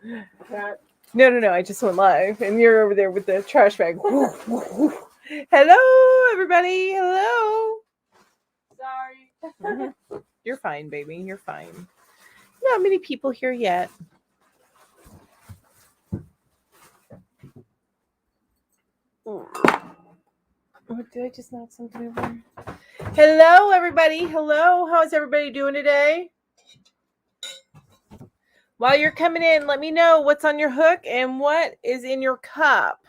No. I just went live, and you're over there with the trash bag. Hello, everybody. Hello. Sorry. You're fine, baby. You're fine. Not many people here yet. Did I just knock something over? Hello, everybody. Hello. How's everybody doing today? While you're coming in, let me know what's on your hook and what is in your cup.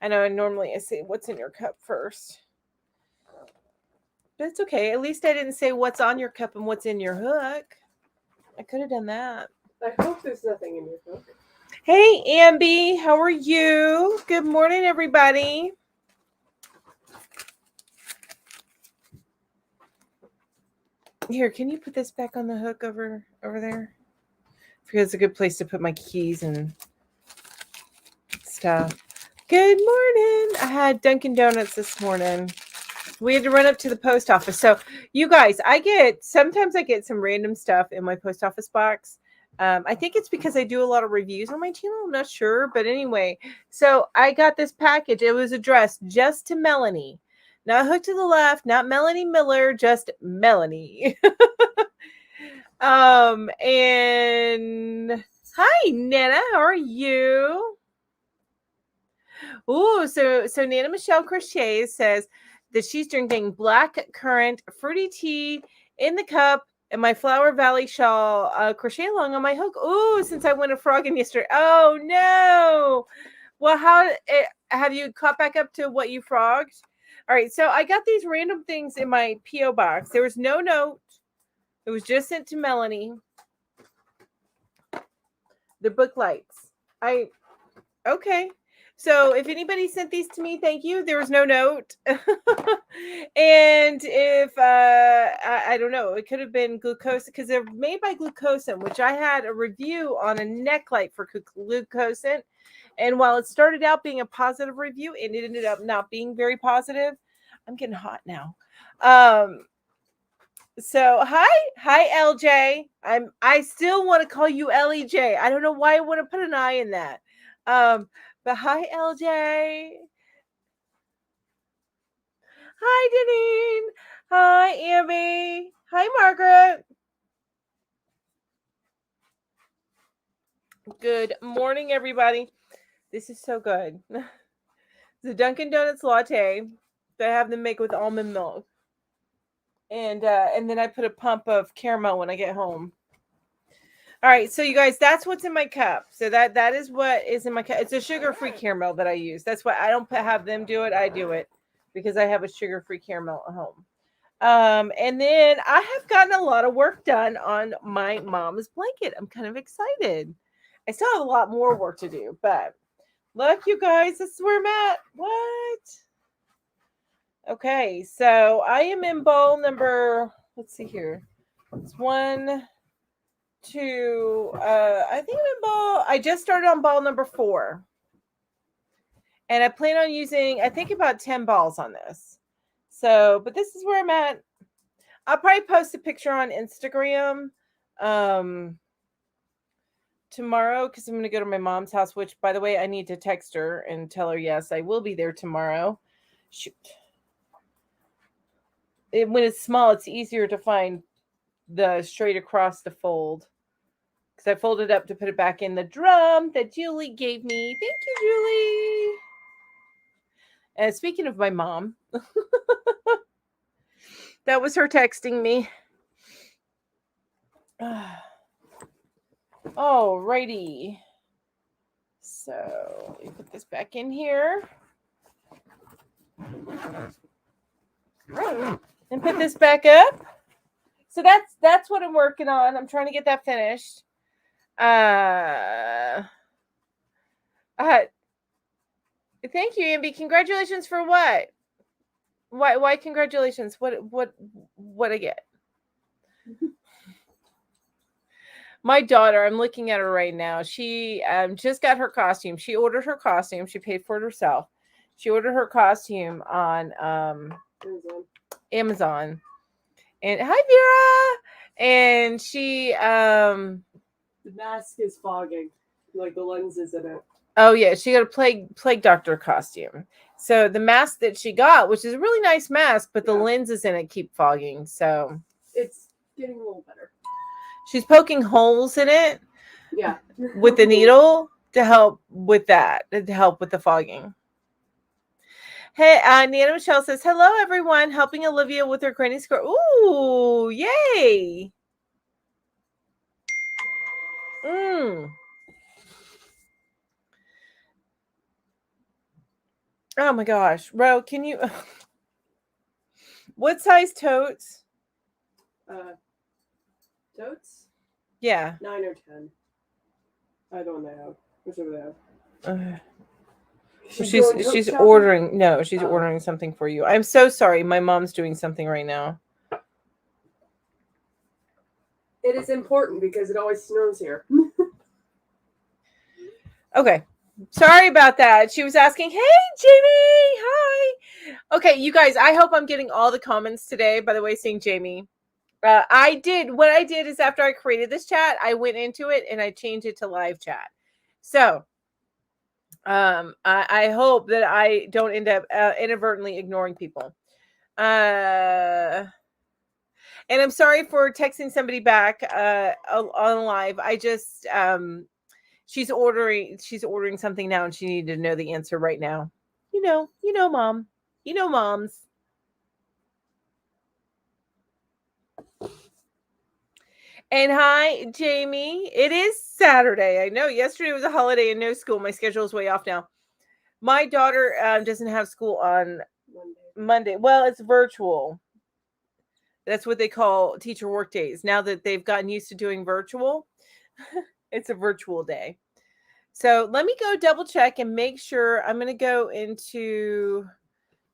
I know normally I say what's in your cup first. But it's okay. At least I didn't say what's on your cup and what's in your hook. I could have done that. I hope there's nothing in your hook. Hey, Amby. How are you? Good morning, everybody. Here, can you put this back on the hook over there? Because it's a good place to put my keys and stuff. Good morning. I had Dunkin' Donuts this morning. We had to run up to the post office. So, you guys, sometimes I get some random stuff in my post office box. I think it's because I do a lot of reviews on my channel. I'm not sure. But anyway, so I got this package. It was addressed just to Melanie. Not hooked to the left, not Melanie Miller, just Melanie. And hi, Nana. How are you? Oh, so Nana Michelle Crochet says that she's drinking black currant fruity tea in the cup and my Flower Valley shawl crochet along on my hook. Oh, since I went a frogging yesterday. Oh no. Well, have you caught back up to what you frogged? All right, so I got these random things in my P.O. box. There was no note. It was just sent to Melanie. The book lights. Okay. So if anybody sent these to me, thank you. There was no note. And if, I don't know, it could have been glucose because they're made by glucosin, which I had a review on a neck light for glucosin. And while it started out being a positive review, it ended up not being very positive. I'm getting hot now. So hi LJ. I still want to call you LEJ. I don't know why I want to put an I in that. But hi LJ. Hi Deneen. Hi Amy. Hi Margaret. Good morning, everybody. This is so good. The Dunkin' Donuts latte that I have them make with almond milk. And then I put a pump of caramel when I get home. All right, so you guys, that's what's in my cup. So that is what is in my cup. It's a sugar-free caramel that I use. That's why I don't have them do it. I do it because I have a sugar-free caramel at home. And then I have gotten a lot of work done on my mom's blanket. I'm kind of excited. I still have a lot more work to do, but look, you guys, this is where I'm at. What? Okay, so I am in ball number, let's see here. It's 1, 2, I think I'm in ball, I just started on ball number 4. And I plan on using, I think about 10 balls on this. So, but this is where I'm at. I'll probably post a picture on Instagram tomorrow because I'm going to go to my mom's house, which, by the way, I need to text her and tell her, yes, I will be there tomorrow. Shoot. When it's small, it's easier to find the straight across the fold because I folded up to put it back in the drum that Julie gave me. Thank you, Julie. And speaking of my mom, that was her texting me. Alrighty. So let me put this back in here. And put this back up. So that's what I'm working on. I'm trying to get that finished. Thank you, Amby. Congratulations for what? Why congratulations? What I get? My daughter, I'm looking at her right now. She just got her costume. She ordered her costume. She paid for it herself. She ordered her costume on Amazon. And hi, Vera. And she The mask is fogging. Like the lenses in it. Oh yeah, she got a plague doctor costume. So the mask that she got, which is a really nice mask, but the Yeah. lenses in it keep fogging. So It's getting a little better. she's poking holes in it Yeah. with the needle to help with that, to help with the fogging. Hey, Nana Michelle says, hello, everyone. Helping Olivia with her granny score. Ooh, yay. Oh, my gosh. Ro, can you... What size totes? Totes? Yeah. 9 or 10. I don't know. Whichever they have. She's ordering. No, she's ordering something for you. I'm so sorry. My mom's doing something right now. It is important because it always snows here. Okay. Sorry about that. She was asking, hey, Jamie. Hi. Okay, you guys, I hope I'm getting all the comments today, by the way, saying Jamie. What I did is after I created this chat, I went into it and I changed it to live chat. So I hope that I don't end up inadvertently ignoring people. And I'm sorry for texting somebody back on live. I just she's ordering something now and she needed to know the answer right now. You know, mom. You know, moms. And hi, Jamie. It is Saturday. I know yesterday was a holiday and no school. My schedule is way off now. My daughter doesn't have school on Monday. Well, it's virtual. That's what they call teacher work days. Now that they've gotten used to doing virtual, it's a virtual day. So let me go double check and make sure. I'm going to go into,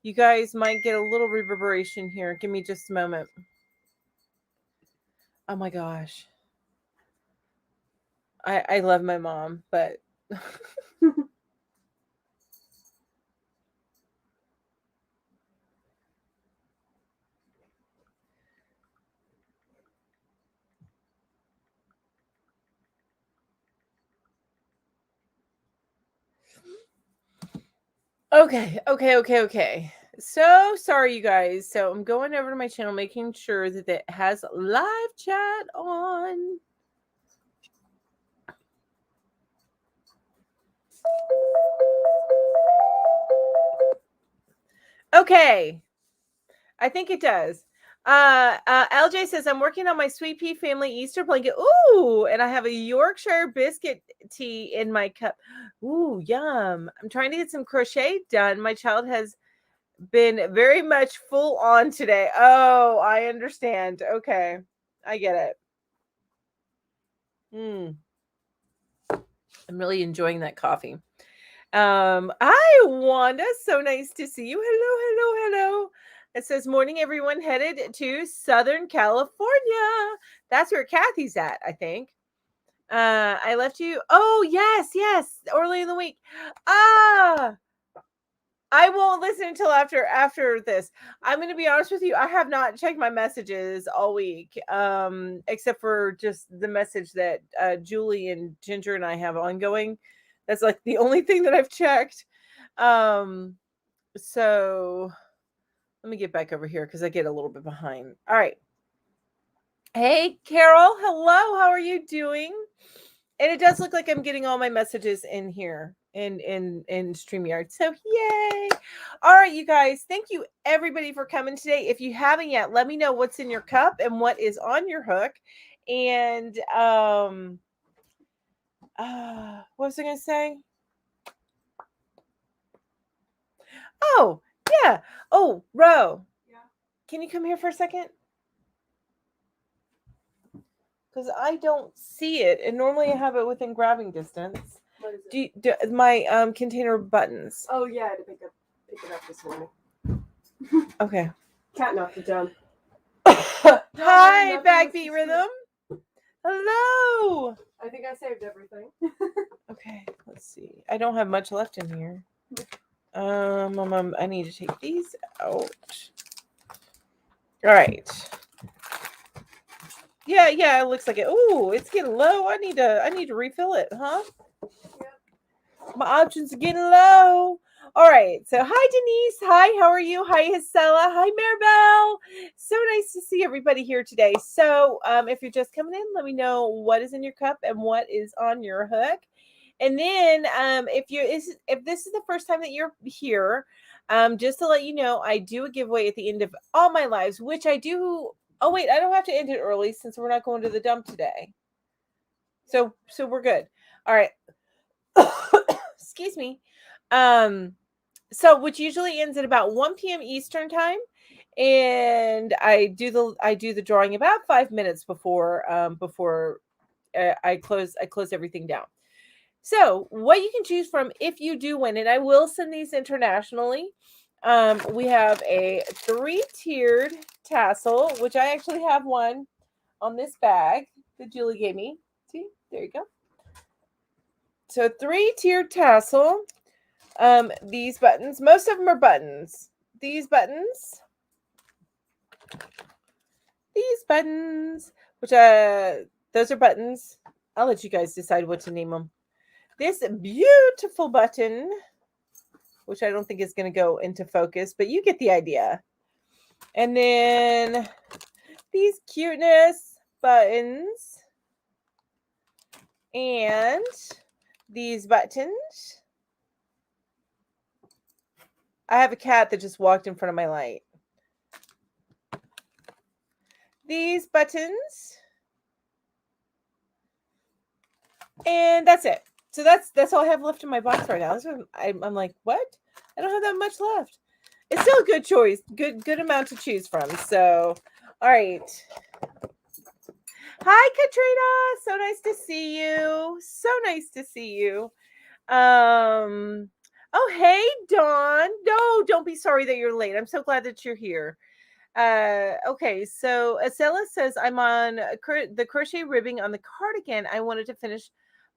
you guys might get a little reverberation here. Give me just a moment. Oh my gosh. I love my mom, but Okay. So sorry, you guys. So I'm going over to my channel, making sure that it has live chat on. Okay. I think it does. LJ says, I'm working on my Sweet Pea family Easter blanket. Ooh, and I have a Yorkshire biscuit tea in my cup. Ooh, yum. I'm trying to get some crochet done. My child has been very much full on today. Oh, I understand. Okay. I get it. I'm really enjoying that coffee. Hi, Wanda. So nice to see you. Hello. It says, morning, everyone headed to Southern California. That's where Kathy's at, I think. I left you. Oh, yes. Early in the week. I won't listen until after this. I'm going to be honest with you. I have not checked my messages all week, except for just the message that Julie and Ginger and I have ongoing. That's like the only thing that I've checked. So let me get back over here because I get a little bit behind. All right. Hey, Carol. Hello. How are you doing? And it does look like I'm getting all my messages in here in StreamYard. So yay. All right, you guys. Thank you everybody for coming today. If you haven't yet, let me know what's in your cup and what is on your hook. And what was I gonna say? Oh, yeah. Oh, Ro. Yeah. Can you come here for a second? Because I don't see it, and normally I have it within grabbing distance. What is it? Do my container buttons? Oh yeah, I had to pick it up this morning. Okay. Cat knocked it down. Hi, Backbeat Rhythm. Hello. I think I saved everything. Okay, let's see. I don't have much left in here. I need to take these out. All right. Yeah, it looks like it. Ooh, it's getting low. I need to refill it, huh? Yep. My options are getting low. All right. So hi Denise. Hi, how are you? Hi Hisela. Hi Maribel. So nice to see everybody here today. So if you're just coming in, let me know what is in your cup and what is on your hook. And then if this is the first time that you're here, just to let you know, I do a giveaway at the end of all my lives, which I do. Oh wait, I don't have to end it early since we're not going to the dump today. So we're good. All right. Excuse me. So which usually ends at about 1 p.m. Eastern time. And I do the drawing about 5 minutes before I close everything down. So what you can choose from if you do win, and I will send these internationally. We have a 3-tiered tassel, which I actually have one on this bag that Julie gave me. See, there you go. So 3-tiered tassel. These buttons, most of them are buttons. These buttons, which those are buttons. I'll let you guys decide what to name them. This beautiful button, which I don't think is going to go into focus, but you get the idea. And then these cuteness buttons and these buttons. I have a cat that just walked in front of my light. These buttons. And that's it. So that's all I have left in my box right now. I'm like, what? I don't have that much left. It's still a good choice. Good amount to choose from. So, all right. Hi, Katrina. So nice to see you. So nice to see you. Oh, hey, Dawn. No, don't be sorry that you're late. I'm so glad that you're here. Okay, so Acela says, I'm on the crochet ribbing on the cardigan. I wanted to finish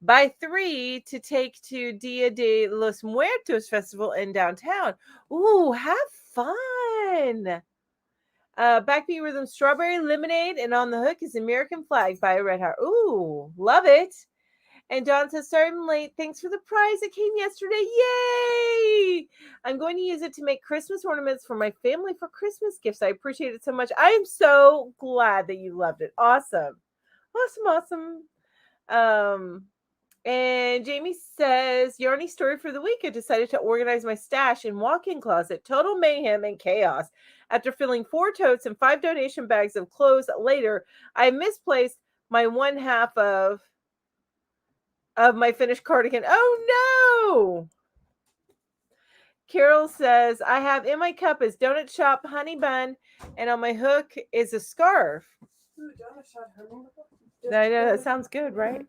by 3 to take to Dia de los Muertos festival in downtown. Ooh, have fun. Backbeat rhythm, strawberry lemonade, and on the hook is American flag by Red Heart. Ooh, love it. And John says, sorry I'm late. Thanks for the prize. It came yesterday. Yay! I'm going to use it to make Christmas ornaments for my family for Christmas gifts. I appreciate it so much. I am so glad that you loved it. Awesome. And Jamie says, Yarny story for the week. I decided to organize my stash and walk-in closet. Total mayhem and chaos. After filling 4 totes and 5 donation bags of clothes later, I misplaced my 1/2 of my finished cardigan. Oh no! Carol says, I have in my cup is donut shop honey bun, and on my hook is a scarf. Ooh, donut shop honey bun? That sounds good, right?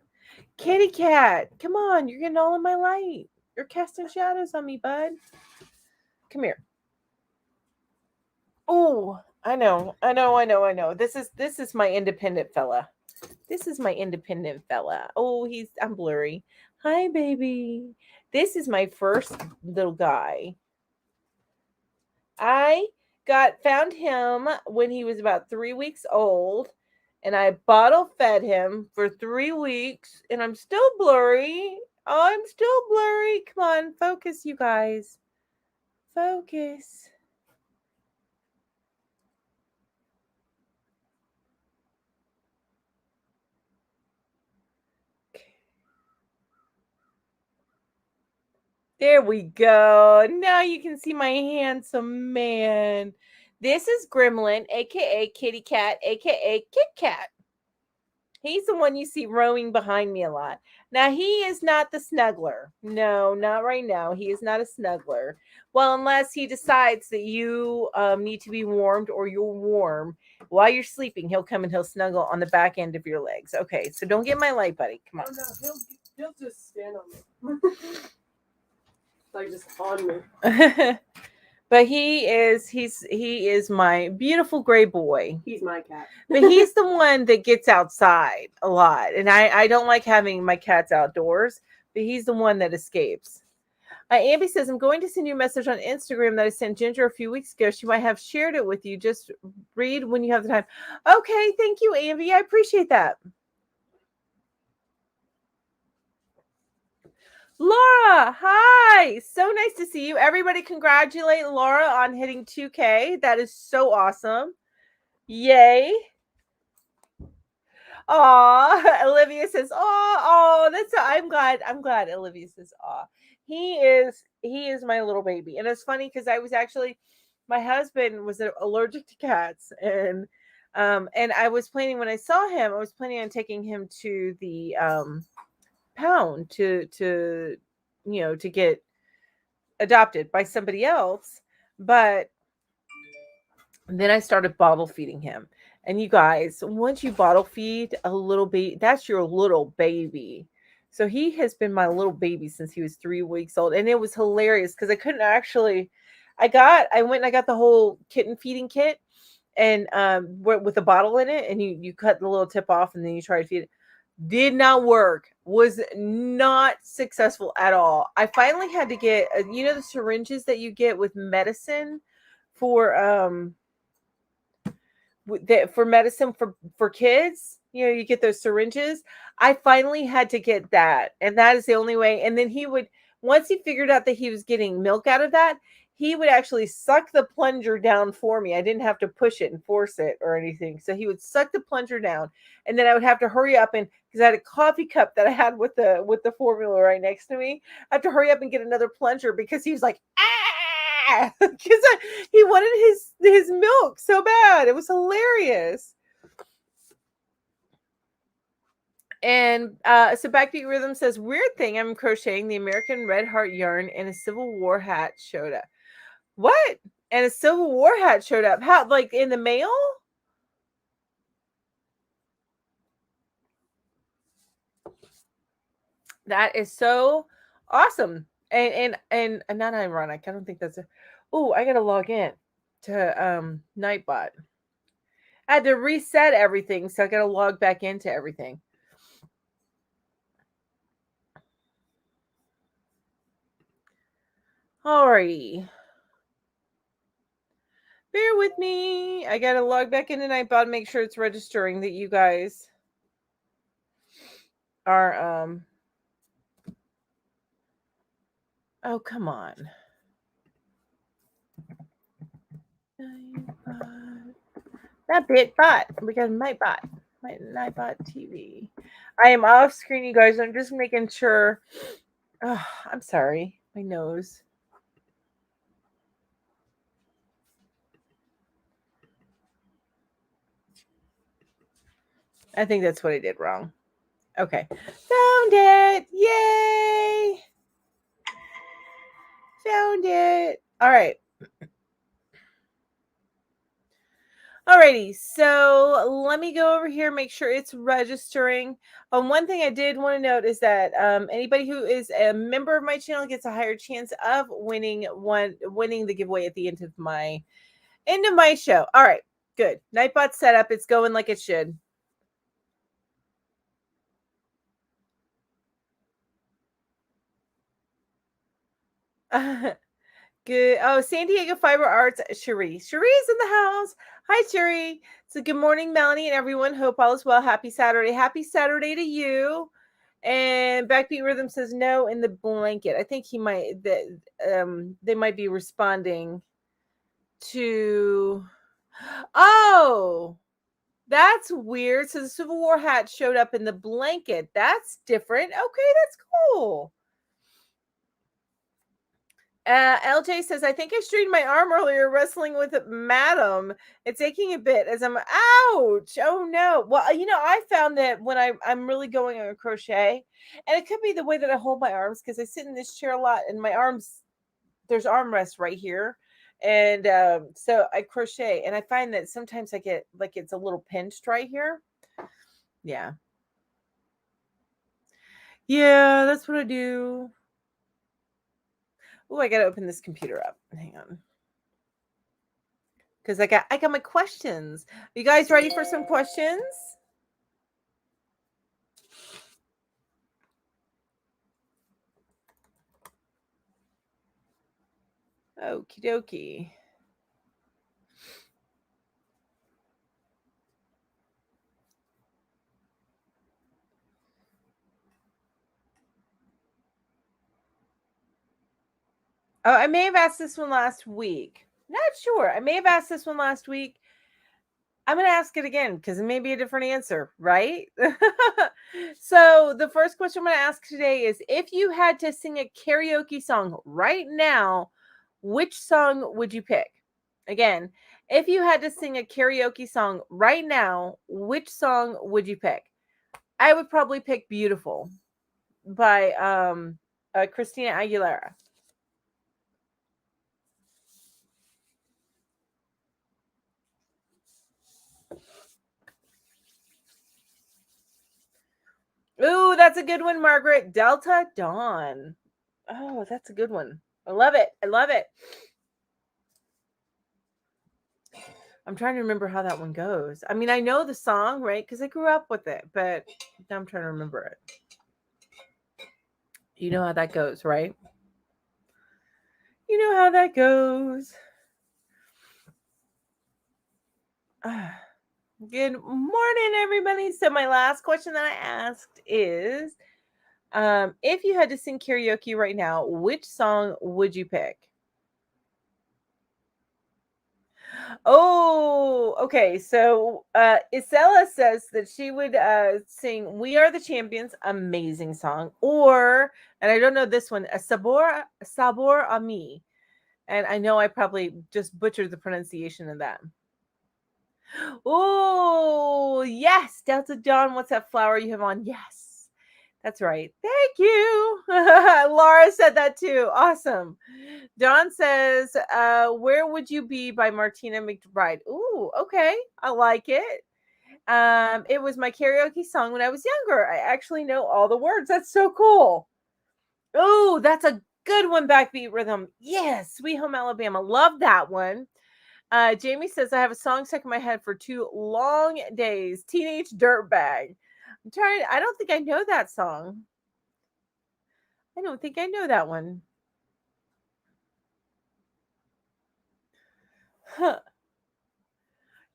Kitty cat, come on, you're getting all in my light. You're casting shadows on me, bud. Come here. Oh, I know. This is my independent fella. Oh, I'm blurry. Hi, baby. This is my first little guy. I found him when he was about 3 weeks old, and I bottle fed him for 3 weeks, and I'm still blurry. Come on, focus, you guys. Focus. There we go. Now you can see my handsome man. This is Gremlin, aka Kitty Cat, aka Kit Kat. He's the one you see roaming behind me a lot. Now, he is not the snuggler. No, not right now. He is not a snuggler. Well, unless he decides that you need to be warmed or you're warm while you're sleeping, he'll come and he'll snuggle on the back end of your legs. Okay, so don't get my light, buddy. Come on. Oh, no, he'll just stand on me. Like just on me. But he is my beautiful gray boy. He's my cat. But he's the one that gets outside a lot. And I don't like having my cats outdoors, but he's the one that escapes. Ambi says, I'm going to send you a message on Instagram that I sent Ginger a few weeks ago. She might have shared it with you. Just read when you have the time. Okay, thank you, Ambi. I appreciate that. Laura, hi. So nice to see you. Everybody congratulate Laura on hitting 2K. That is so awesome. Yay. Aw, Olivia says, oh, that's I'm glad Olivia says, aw. He is my little baby. And it's funny because I was actually my husband was allergic to cats and I was planning when I saw him, I was planning on taking him to the pound to to get adopted by somebody else. But then I started bottle feeding him. And you guys, once you bottle feed a little baby, that's your little baby. So he has been my little baby since he was 3 weeks old. And it was hilarious because I couldn't actually, I went and I got the whole kitten feeding kit and with a bottle in it. And you cut the little tip off and then you try to feed it. Did not work, was not successful at all. I finally had to get, the syringes that you get with medicine for, for medicine for kids, you get those syringes. I finally had to get that, and that is the only way. And then he would, once he figured out that he was getting milk out of that, he would actually suck the plunger down for me. I didn't have to push it and force it or anything. So he would suck the plunger down, and then I would have to hurry up, and because I had a coffee cup that I had with the formula right next to me, I have to hurry up and get another plunger because he was like, because he wanted his milk so bad. It was hilarious. And so Backbeat Rhythm says, weird thing, I'm crocheting the American Red Heart yarn and a Civil War hat showed up. What? And a Civil War hat showed up? How, like in the mail? That is so awesome. And not ironic. I don't think that's I gotta log in to Nightbot. I had to reset everything, so I gotta log back into everything. Alrighty. Bear with me. I gotta log back into Nightbot, make sure it's registering that you guys are oh, come on. That bit bot. We got Nightbot. Nightbot TV. I am off screen, you guys. I'm just making sure. Oh, I'm sorry. My nose. I think that's what I did wrong. Okay. Found it. Yay. Found it. All right. Alrighty, so let me go over here, make sure it's registering. One thing I did want to note is that anybody who is a member of my channel gets a higher chance of winning the giveaway at the end of my show. All right, good. Nightbot set up. It's going like it should. Good. Oh, San Diego Fiber Arts, Cherie. Cherie's in the house. Hi, Cherie. So good morning, Melanie and everyone. Hope all is well. Happy Saturday. Happy Saturday to you. And Backbeat Rhythm says no in the blanket. I think he might they might be responding to that's weird. So the Civil War hat showed up in the blanket. That's different. Okay, that's cool. LJ says, I think I strained my arm earlier wrestling with Madam. It's aching a bit as I'm ouch. Oh no. Well, I found that when I'm really going on a crochet, and it could be the way that I hold my arms because I sit in this chair a lot and my arms, there's armrests right here. And so I crochet and I find that sometimes I get like it's a little pinched right here. Yeah. Yeah, that's what I do. Oh, I gotta open this computer up. Hang on. Because I got my questions. Are you guys ready for some questions? Okie dokie. Oh, I may have asked this one last week. Not sure. I may have asked this one last week. I'm going to ask it again because it may be a different answer, right? So, the first question I'm going to ask today is if you had to sing a karaoke song right now, which song would you pick? Again, if you had to sing a karaoke song right now, which song would you pick? I would probably pick Beautiful by Christina Aguilera. Ooh, that's a good one, Margaret. Delta Dawn. Oh, that's a good one. I love it. I love it. I'm trying to remember how that one goes. I mean, I know the song, right? Because I grew up with it, but now I'm trying to remember it. You know how that goes, right? You know how that goes. Good morning, everybody. So my last question that I asked is, if you had to sing karaoke right now, which song would you pick? Oh, okay. So Isela says that she would sing "We Are the Champions," amazing song, or, and I don't know this one, a sabor a mi, and I know I probably just butchered the pronunciation of that. Oh, yes, Delta Dawn. What's that flower you have on? Yes, that's right. Thank you. Laura said that too. Awesome. Dawn says, "Where Would You Be" by Martina McBride. Ooh, okay. I like it. It was my karaoke song when I was younger. I actually know all the words. That's so cool. Ooh, that's a good one, Backbeat Rhythm. Yes, Sweet Home Alabama. Love that one. Jamie says, I have a song stuck in my head for 2 long days. Teenage Dirtbag. I'm trying. I don't think I know that song. I don't think I know that one. Huh.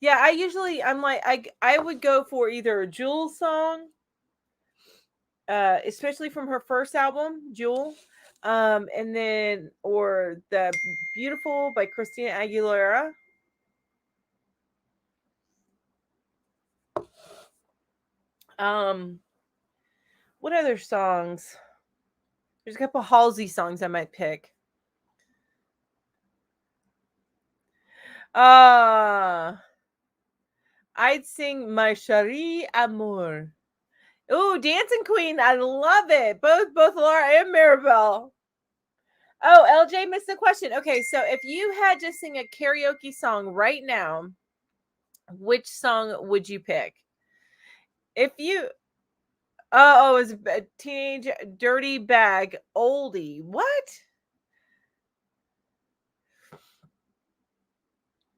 Yeah, I'm like I would go for either a Jewel song, especially from her first album, Jewel, and then or the Beautiful by Christina Aguilera. Um, what other songs? There's a couple Halsey songs I might pick. I'd sing My Cherie Amour. Ooh, Dancing Queen. I love it. Both Laura and Maribel. Oh, LJ missed the question. Okay, so if you had to sing a karaoke song right now, which song would you pick? If you oh, it's a Teenage Dirty Bag oldie. What?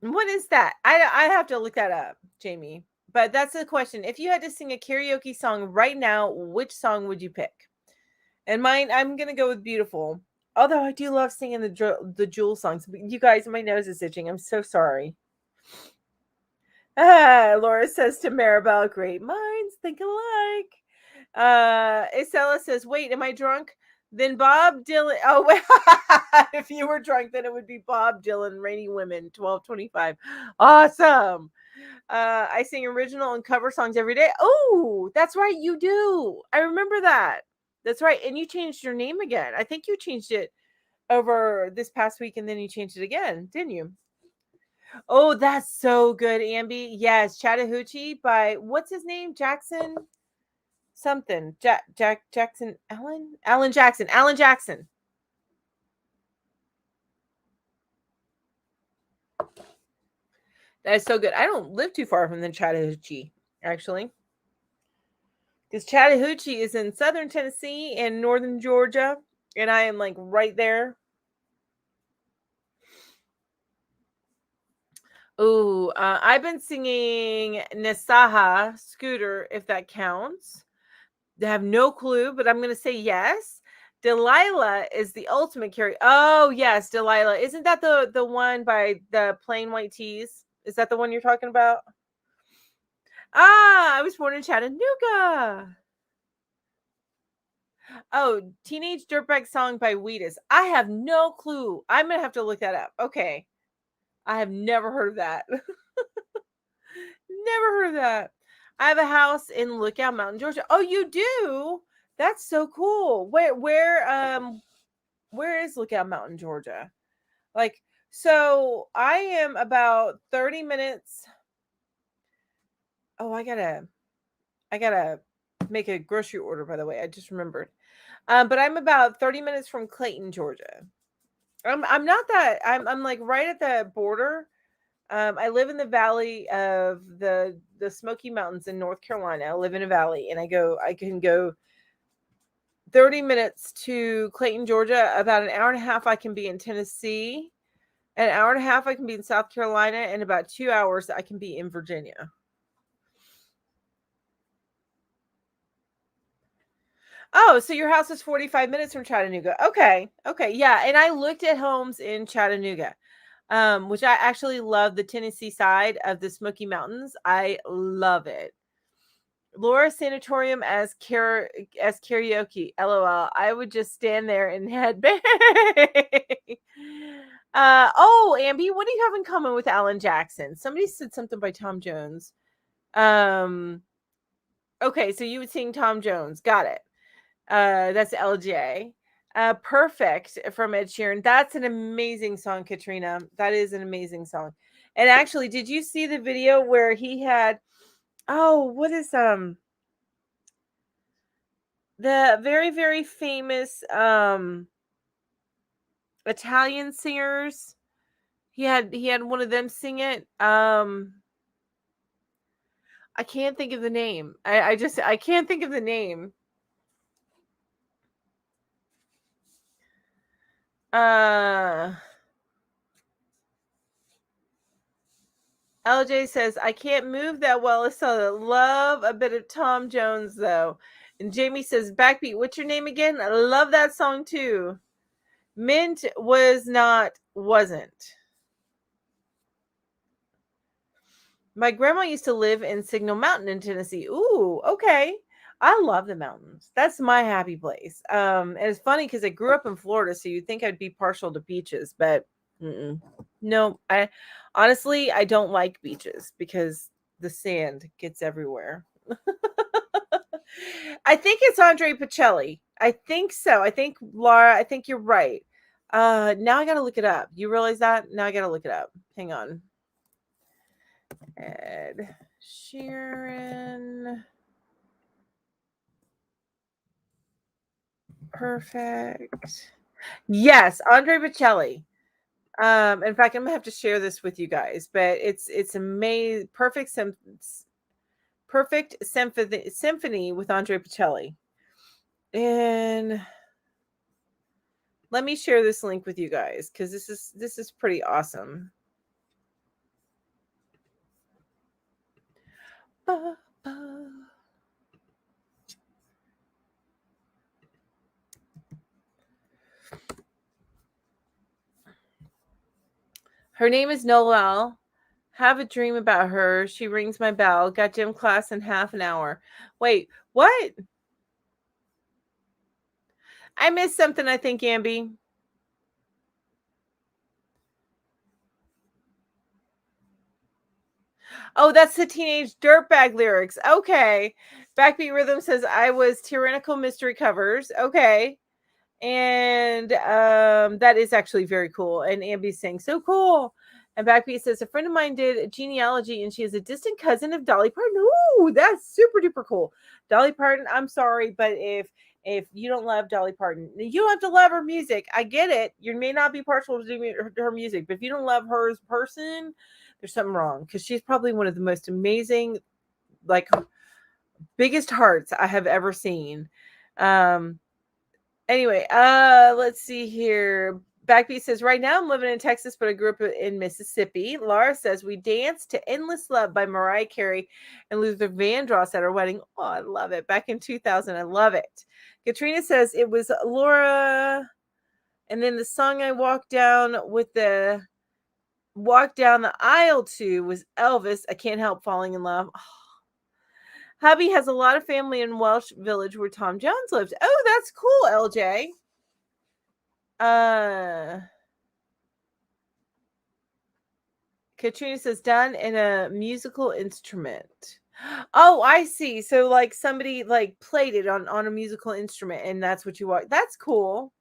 What is that? I have to look that up, Jamie. But that's the question. If you had to sing a karaoke song right now, which song would you pick? And mine, I'm gonna go with Beautiful. Although I do love singing the Jewel songs. But you guys, my nose is itching. I'm so sorry. Laura says to Maribel, great minds think alike. Isela says, wait, am I drunk? Then Bob Dylan. Oh, wait. If you were drunk, then it would be Bob Dylan, Rainy Women, 1225. Awesome. I sing original and cover songs every day. Oh, that's right. You do. I remember that. That's right. And you changed your name again. I think you changed it over this past week and then you changed it again, didn't you? Oh, that's so good, Ambi. Yes, Chattahoochee by what's his name? Jackson something. Jackson Alan Jackson. Alan Jackson. That is so good. I don't live too far from the Chattahoochee, actually. Because Chattahoochee is in southern Tennessee and northern Georgia, and I am like right there. Ooh, I've been singing Nasaha Scooter, if that counts. I have no clue, but I'm going to say yes. Delilah is the ultimate carry. Oh yes, Delilah. Isn't that the one by the plain white tees? Is that the one you're talking about? Ah, I was born in Chattanooga. Oh, Teenage Dirtbag Song by Wheatus. I have no clue. I'm gonna have to look that up. Okay. I have never heard of that. Never heard of that. I have a house in Lookout Mountain, Georgia. Oh, you do? That's so cool. Where is Lookout Mountain, Georgia? Like, so I am about 30 minutes. Oh, I gotta make a grocery order, by the way. I just remembered. But I'm about 30 minutes from Clayton, Georgia. I'm not that I'm like right at the border. I live in the valley of the Smoky Mountains in North Carolina. I live in a valley, and I can go 30 minutes to Clayton, Georgia. About an hour and a half I can be in Tennessee. An hour and a half I can be in South Carolina, and about 2 hours I can be in Virginia. Oh, so your house is 45 minutes from Chattanooga. Okay. Okay. Yeah. And I looked at homes in Chattanooga, which I actually love the Tennessee side of the Smoky Mountains. I love it. Laura Sanatorium as karaoke. LOL. I would just stand there and headbang. Oh, Amby, what do you have in common with Alan Jackson? Somebody said something by Tom Jones. Okay, so you would sing Tom Jones. Got it. That's LJ. Perfect from Ed Sheeran. That's an amazing song, Katrina. That is an amazing song. And actually, did you see the video where he had what is the very, very famous Italian singers? He had one of them sing it. I can't think of the name. I can't think of the name. LJ says, I can't move that well. I love a bit of Tom Jones, though. And Jamie says, Backbeat, what's your name again? I love that song, too. Mint wasn't. My grandma used to live in Signal Mountain in Tennessee. Ooh, okay. I love the mountains. That's my happy place. And it's funny because I grew up in Florida, so you'd think I'd be partial to beaches, but no, I honestly I don't like beaches because the sand gets everywhere. I think it's Andre Pacelli. I think so. I think Laura, I think you're right. Now I gotta look it up. You realize that? Now I gotta look it up. Hang on. Ed Sheeran. Perfect. Yes, Andre Bocelli. In fact, I'm gonna have to share this with you guys, but it's amazing. Perfect symphony with Andre Bocelli. And let me share this link with you guys because this is pretty awesome. Ba, ba. Her name is Noel. Have a dream about her. She rings my bell. Got gym class in half an hour. Wait, what? I missed something, I think, Amby. Oh, that's the Teenage Dirtbag lyrics. Okay. Backbeat Rhythm says I was Tyrannical Mystery Covers. Okay. And that is actually very cool. And Amby's saying, so cool. And Backbeat says, a friend of mine did a genealogy and she is a distant cousin of Dolly Parton. Ooh, that's super duper cool. Dolly Parton, I'm sorry, but if you don't love Dolly Parton, you don't have to love her music. I get it. You may not be partial to her music, but if you don't love her as a person, there's something wrong because she's probably one of the most amazing, like, biggest hearts I have ever seen. Anyway, let's see here. Backbeat says, right now I'm living in Texas, but I grew up in Mississippi. Laura says, we danced to Endless Love by Mariah Carey and Luther Vandross at our wedding. Oh, I love it. Back in 2000. I love it. Katrina says, it was Laura. And then the song I walked down the aisle to was Elvis. I can't help falling in love. Oh. Hubby has a lot of family in Welsh Village where Tom Jones lived. Oh, that's cool, LJ. Katrina says, done in a musical instrument. Oh, I see. So like somebody like played it on a musical instrument, and that's what you want. That's cool.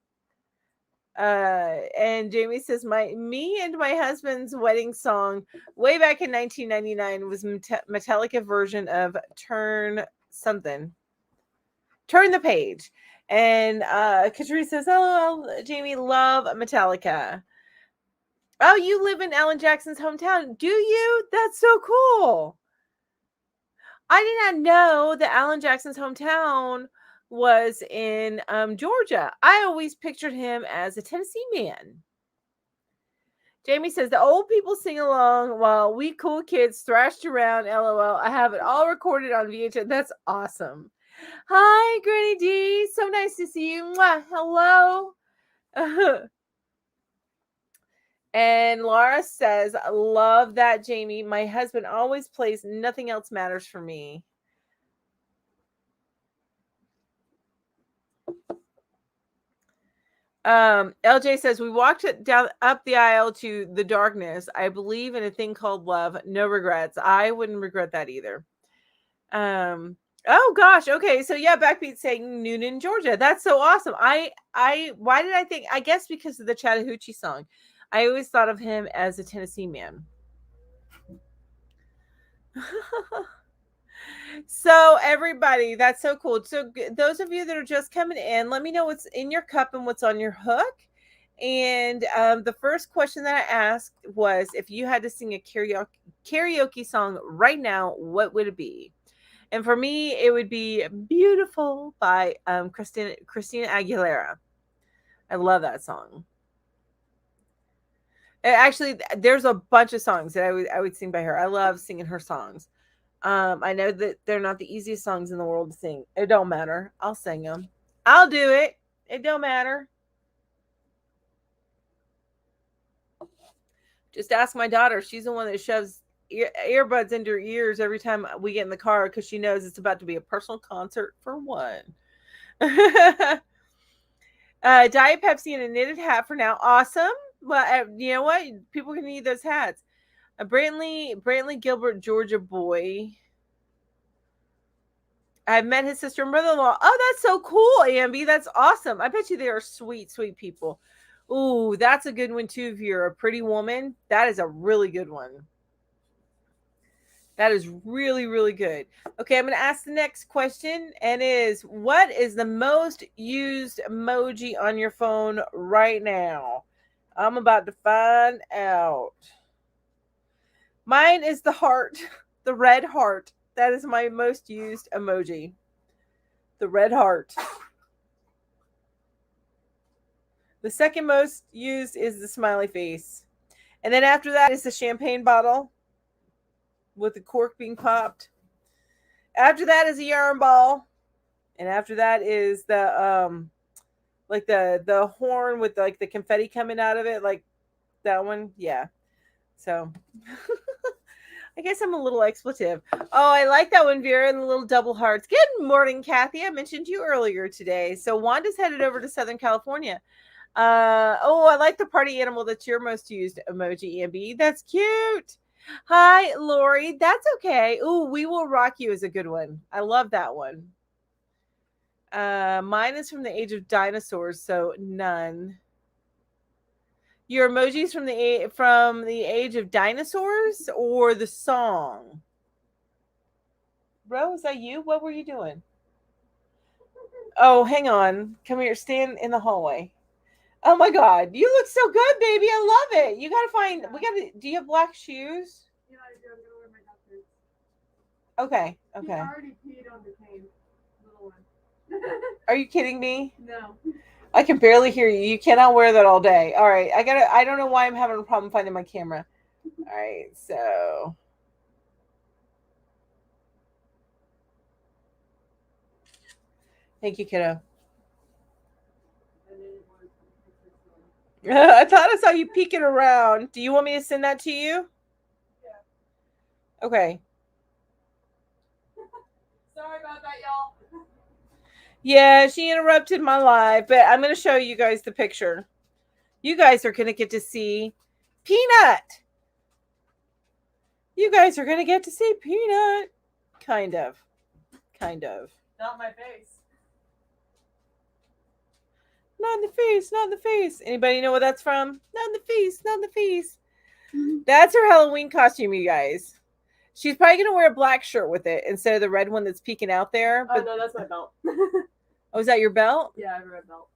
And Jamie says, me and my husband's wedding song way back in 1999 was Metallica version of Turn the Page. And Katrina says, oh, Jamie, love Metallica. Oh, you live in Alan Jackson's hometown, do you? That's so cool. I did not know that Alan Jackson's hometown was in Georgia. I always pictured him as a Tennessee man. Jamie says, the old people sing along while we cool kids thrashed around, LOL. I have it all recorded on VHS. That's awesome. Hi, Granny D. So nice to see you. Mwah. Hello. And Laura says, love that, Jamie. My husband always plays Nothing Else Matters for Me. LJ says, we walked up the aisle to The Darkness. I believe in a thing called love. No regrets. I wouldn't regret that either. Oh gosh. Okay. So yeah, Backbeat saying Noonan, Georgia. That's so awesome. Why did I think, I guess because of the Chattahoochee song. I always thought of him as a Tennessee man. So everybody, that's so cool. So those of you that are just coming in, let me know what's in your cup and what's on your hook. And the first question that I asked was, if you had to sing a karaoke song right now, what would it be? And for me, it would be Beautiful by Christina Aguilera. I love that song. Actually, there's a bunch of songs that I would sing by her. I love singing her songs. I know that they're not the easiest songs in the world to sing. It don't matter. I'll sing them. I'll do it. It don't matter. Just ask my daughter. She's the one that shoves earbuds into her ears every time we get in the car because she knows it's about to be a personal concert for one. Diet Pepsi and a knitted hat for now. Awesome. Well, you know what? People can need those hats. A Brantley Gilbert, Georgia boy. I've met his sister and brother-in-law. Oh, that's so cool, Ambi. That's awesome. I bet you they are sweet, sweet people. Ooh, that's a good one too. If you're a pretty woman, that is a really good one. That is really, really good. Okay, I'm going to ask the next question, and what is the most used emoji on your phone right now? I'm about to find out. Mine is the heart, the red heart. That is my most used emoji. The red heart. The second most used is the smiley face. And then after that is the champagne bottle with the cork being popped. After that is a yarn ball. And after that is the like the horn with like the confetti coming out of it, like that one. Yeah. So I guess I'm a little expletive. Oh, I like that one, Vera, and the little double hearts. Good morning, Kathy. I mentioned you earlier today. So Wanda's headed over to Southern California. I like the party animal that's your most used emoji, Ambi. That's cute. Hi, Lori. That's okay. Ooh, We Will Rock You is a good one. I love that one. Mine is from the age of dinosaurs, so none. Your emojis from the age of dinosaurs or the song? Bro, is that you? What were you doing? Oh, hang on. Come here. Stand in the hallway. Oh my God. You look so good, baby. I love it. You got to find, do you have black shoes? Yeah, I do. I'm going to wear my outfit. Okay. He Okay. already peed on the cane. Little one. Are you kidding me? No. I can barely hear you. You cannot wear that all day. All right. I don't know why I'm having a problem finding my camera. All right. So thank you, kiddo. I thought I saw you peeking around. Do you want me to send that to you? Yeah. Okay. Sorry about that, y'all. Yeah, she interrupted my live, but I'm going to show you guys the picture. You guys are going to get to see Peanut. You guys are going to get to see Peanut. Kind of. Kind of. Not my face. Not in the face, not in the face. Anybody know what that's from? Not in the face, not in the face. That's her Halloween costume, you guys. She's probably going to wear a black shirt with it instead of the red one that's peeking out there. But... Oh, no, that's my belt. Oh, is that your belt? Yeah, I have a red belt.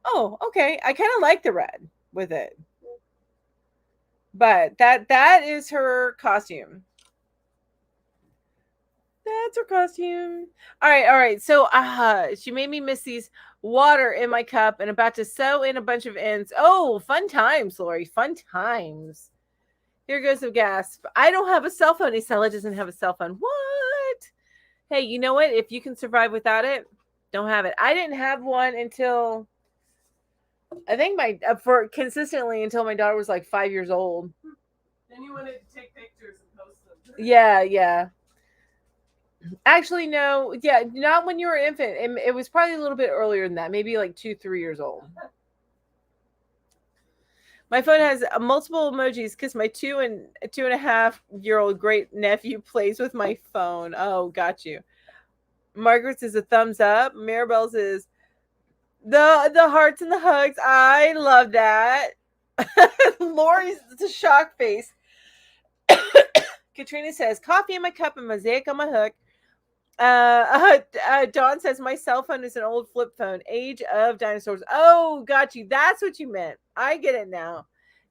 Oh, okay. I kind of like the red with it. But that is her costume. That's her costume. All right. So she made me miss these water in my cup and about to sew in a bunch of ends. Oh, fun times, Lori. Fun times. Here goes the gasp. I don't have a cell phone. Isella doesn't have a cell phone. What? Hey, you know what? If you can survive without it, don't have it. I didn't have one until I think for consistently until my daughter was like 5 years old. Then you wanted to take pictures and post them. Yeah. Actually, no. Yeah, not when you were an infant. It was probably a little bit earlier than that. Maybe like 2-3 years old. My phone has multiple emojis because my 2.5-year-old great nephew plays with my phone. Oh, got you. Margaret's is a thumbs up. Maribel's is the hearts and the hugs. I love that. Lori's it's a shock face. Katrina says coffee in my cup and mosaic on my hook. Dawn says my cell phone is an old flip phone. Age of dinosaurs. Oh, got you. That's what you meant. I get it now.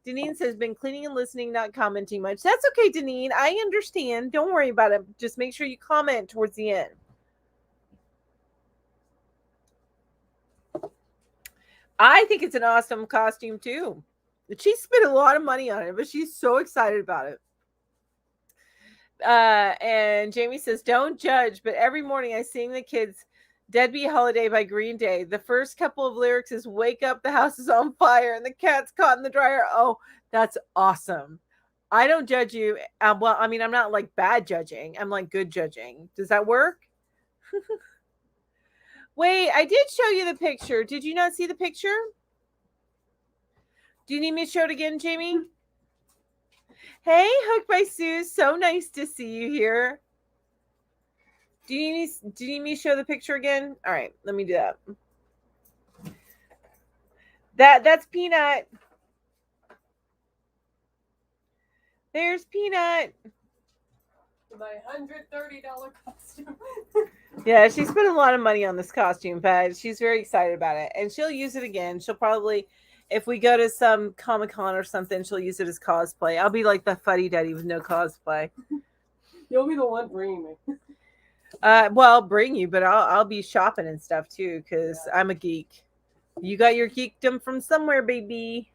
Deneen says been cleaning and listening, not commenting much. That's okay, Deneen. I understand. Don't worry about it. Just make sure you comment towards the end. I think it's an awesome costume too. She spent a lot of money on it, but she's so excited about it. And Jamie says, don't judge, but every morning I sing the kids Deadbeat Holiday by Green Day. The first couple of lyrics is wake up, the house is on fire, and the cat's caught in the dryer. Oh, that's awesome. I don't judge you. Well, I mean, I'm not like bad judging. I'm like good judging. Does that work? Wait, I did show you the picture. Did you not see the picture? Do you need me to show it again, Jamie? Hey, Hook by Sue. So nice to see you here. Do you need me to show the picture again? All right, let me do that. That's Peanut. There's Peanut. My $130 costume. Yeah, she spent a lot of money on this costume, but she's very excited about it. And she'll use it again. She'll probably, if we go to some Comic-Con or something, she'll use it as cosplay. I'll be like the fuddy-duddy with no cosplay. You'll be the one bringing me. Well, I'll bring you, but I'll be shopping and stuff too, because I'm a geek. You got your geekdom from somewhere, baby.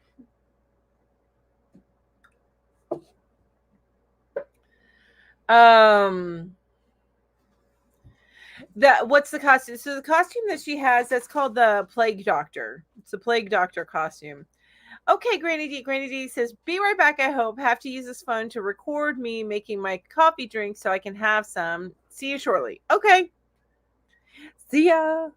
What's the costume? So the costume that she has, that's called the Plague Doctor. It's a Plague Doctor costume. Okay, Granny D says, be right back, I hope. Have to use this phone to record me making my coffee drink so I can have some. See you shortly. Okay. See ya.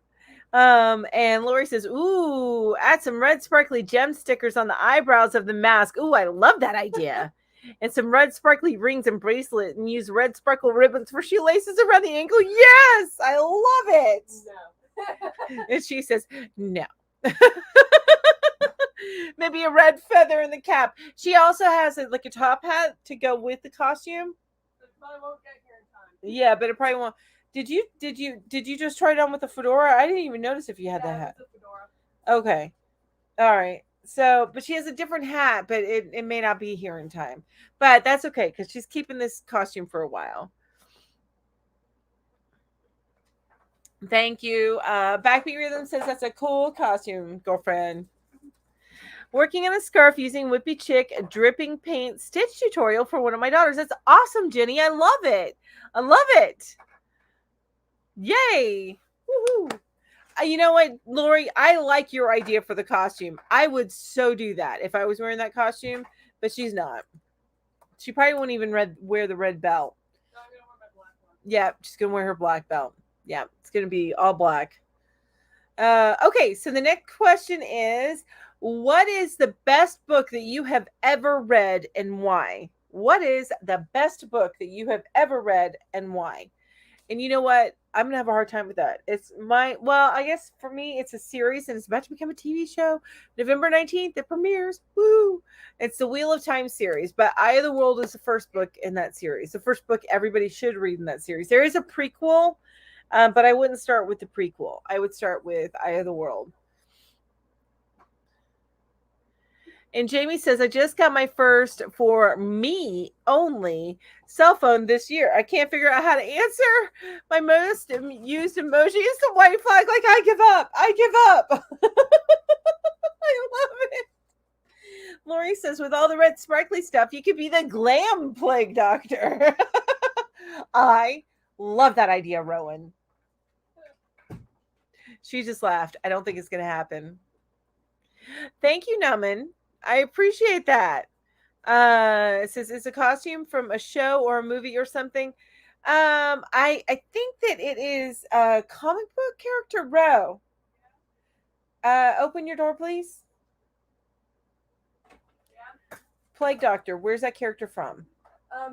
And Lori says, ooh, add some red sparkly gem stickers on the eyebrows of the mask. Ooh, I love that idea. And some red sparkly rings and bracelet and use red sparkle ribbons for shoelaces around the ankle. Yes, I love it. No. And she says, no. Maybe a red feather in the cap. She also has like a top hat to go with the costume. It probably won't get here in time. Yeah, but it probably won't. Did you just try it on with the fedora? I didn't even notice if you had that hat. It's a fedora. Okay. All right. So, but she has a different hat, but it may not be here in time. But that's okay because she's keeping this costume for a while. Thank you. Backbeat Rhythm says that's a cool costume, girlfriend. Working on a scarf using Whippy Chick dripping paint stitch tutorial for one of my daughters. That's awesome, Jenny. I love it. I love it. Yay. Woohoo. You know what, Lori? I like your idea for the costume. I would so do that if I was wearing that costume, but she's not. She probably won't even wear the red belt. No, I'm gonna wear my black one. Yeah, she's gonna wear her black belt. Yeah, it's gonna be all black. Okay, so the next question is, what is the best book that you have ever read and why? What is the best book that you have ever read and why? And you know what? I'm gonna have a hard time with that. I guess for me, it's a series and it's about to become a TV show. November 19th, it premieres. Woo! It's the Wheel of Time series, but Eye of the World is the first book in that series. The first book everybody should read in that series. There is a prequel, but I wouldn't start with the prequel. I would start with Eye of the World. And Jamie says, I just got my first for me only cell phone this year. I can't figure out how to answer. My most used emoji is the white flag. Like, I give up. I give up. I love it. Lori says, with all the red sparkly stuff, you could be the glam plague doctor. I love that idea, Rowan. She just laughed. I don't think it's going to happen. Thank you, Naman. I appreciate that. It says it's a costume from a show or a movie or something. I think that it is a comic book character. Ro, open your door, please. Yeah. Plague Doctor. Where's that character from?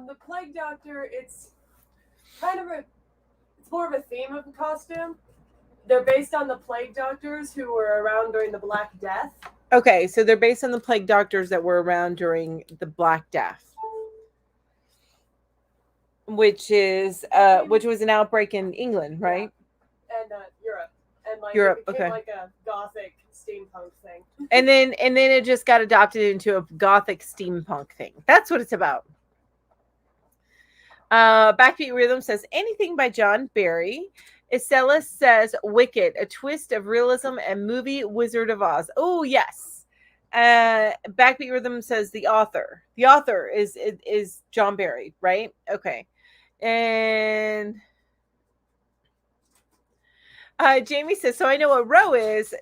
The Plague Doctor. It's kind of it's more of a theme of the costume. They're based on the Plague Doctors who were around during the Black Death. Okay, so they're based on the Plague Doctors that were around during the Black Death, which was an outbreak in England, right? Yeah. And Europe, and Europe, it became okay. like a gothic steampunk thing. And then it just got adopted into a gothic steampunk thing. That's what it's about. Backbeat Rhythm says anything by John Barry. Estella says Wicked, a twist of realism and movie Wizard of Oz. Oh, yes. Backbeat Rhythm says the author. The author is John Barry, right? Okay. And Jamie says, so I know what Ro is.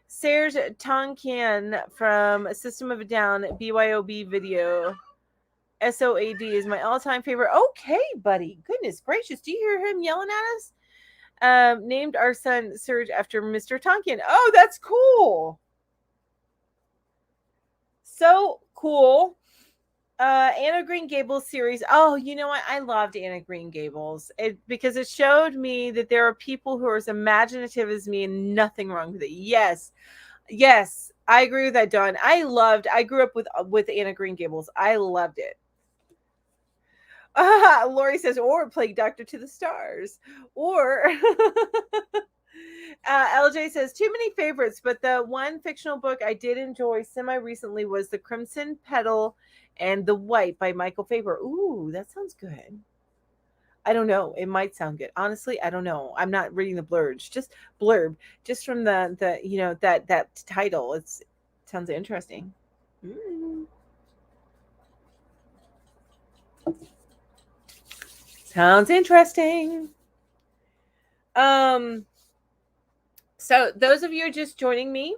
Serge Tonkian from System of a Down BYOB video. SOAD is my all-time favorite. Okay, buddy. Goodness gracious. Do you hear him yelling at us? Named our son Serge after Mr. Tonkin. Oh, that's cool. So cool. Anna Green Gables series. Oh, you know what? I loved Anna Green Gables because it showed me that there are people who are as imaginative as me and nothing wrong with it. Yes. Yes. I agree with that, Dawn. I grew up with Anna Green Gables. I loved it. Lori says, or Plague Doctor to the Stars. Or LJ says, too many favorites, but the one fictional book I did enjoy semi-recently was The Crimson Petal and The White by Michael Faber. Ooh, that sounds good. I don't know. It might sound good. Honestly, I don't know. I'm not reading the blurb. Just from the that title. It sounds interesting. Sounds interesting. So those of you who are just joining me,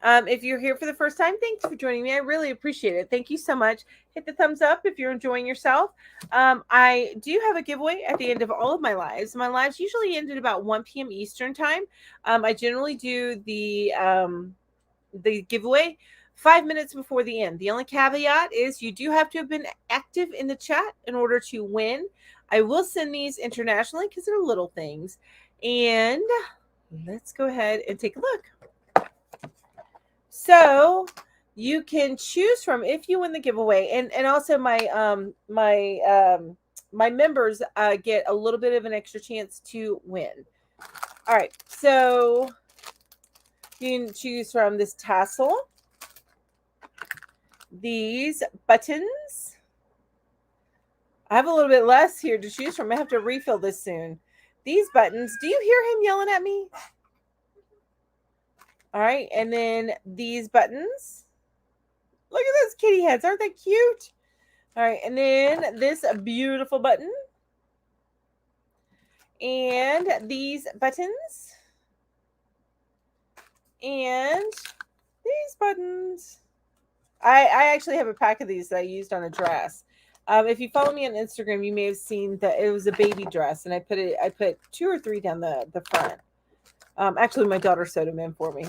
if you're here for the first time, thanks for joining me. I really appreciate it. Thank you so much. Hit the thumbs up if you're enjoying yourself. I do have a giveaway at the end of all of my lives. My lives usually end at about 1 p.m. Eastern time. I generally do the giveaway 5 minutes before the end. The only caveat is you do have to have been active in the chat in order to win. I will send these internationally because they're little things. And let's go ahead and take a look. So you can choose from, if you win the giveaway, and also my my members get a little bit of an extra chance to win. All right, so you can choose from this tassel, these buttons. I have a little bit less here to choose from. I have to refill this soon. these buttons. Do you hear him yelling at me? All right, and then these buttons. Look at those kitty heads. Aren't they cute? All right, and then this beautiful button. And these buttons. And these buttons. I actually have a pack of these that I used on a dress. If you follow me on Instagram, you may have seen that it was a baby dress, and I put 2 or 3 down the front. Actually, my daughter sewed them in for me.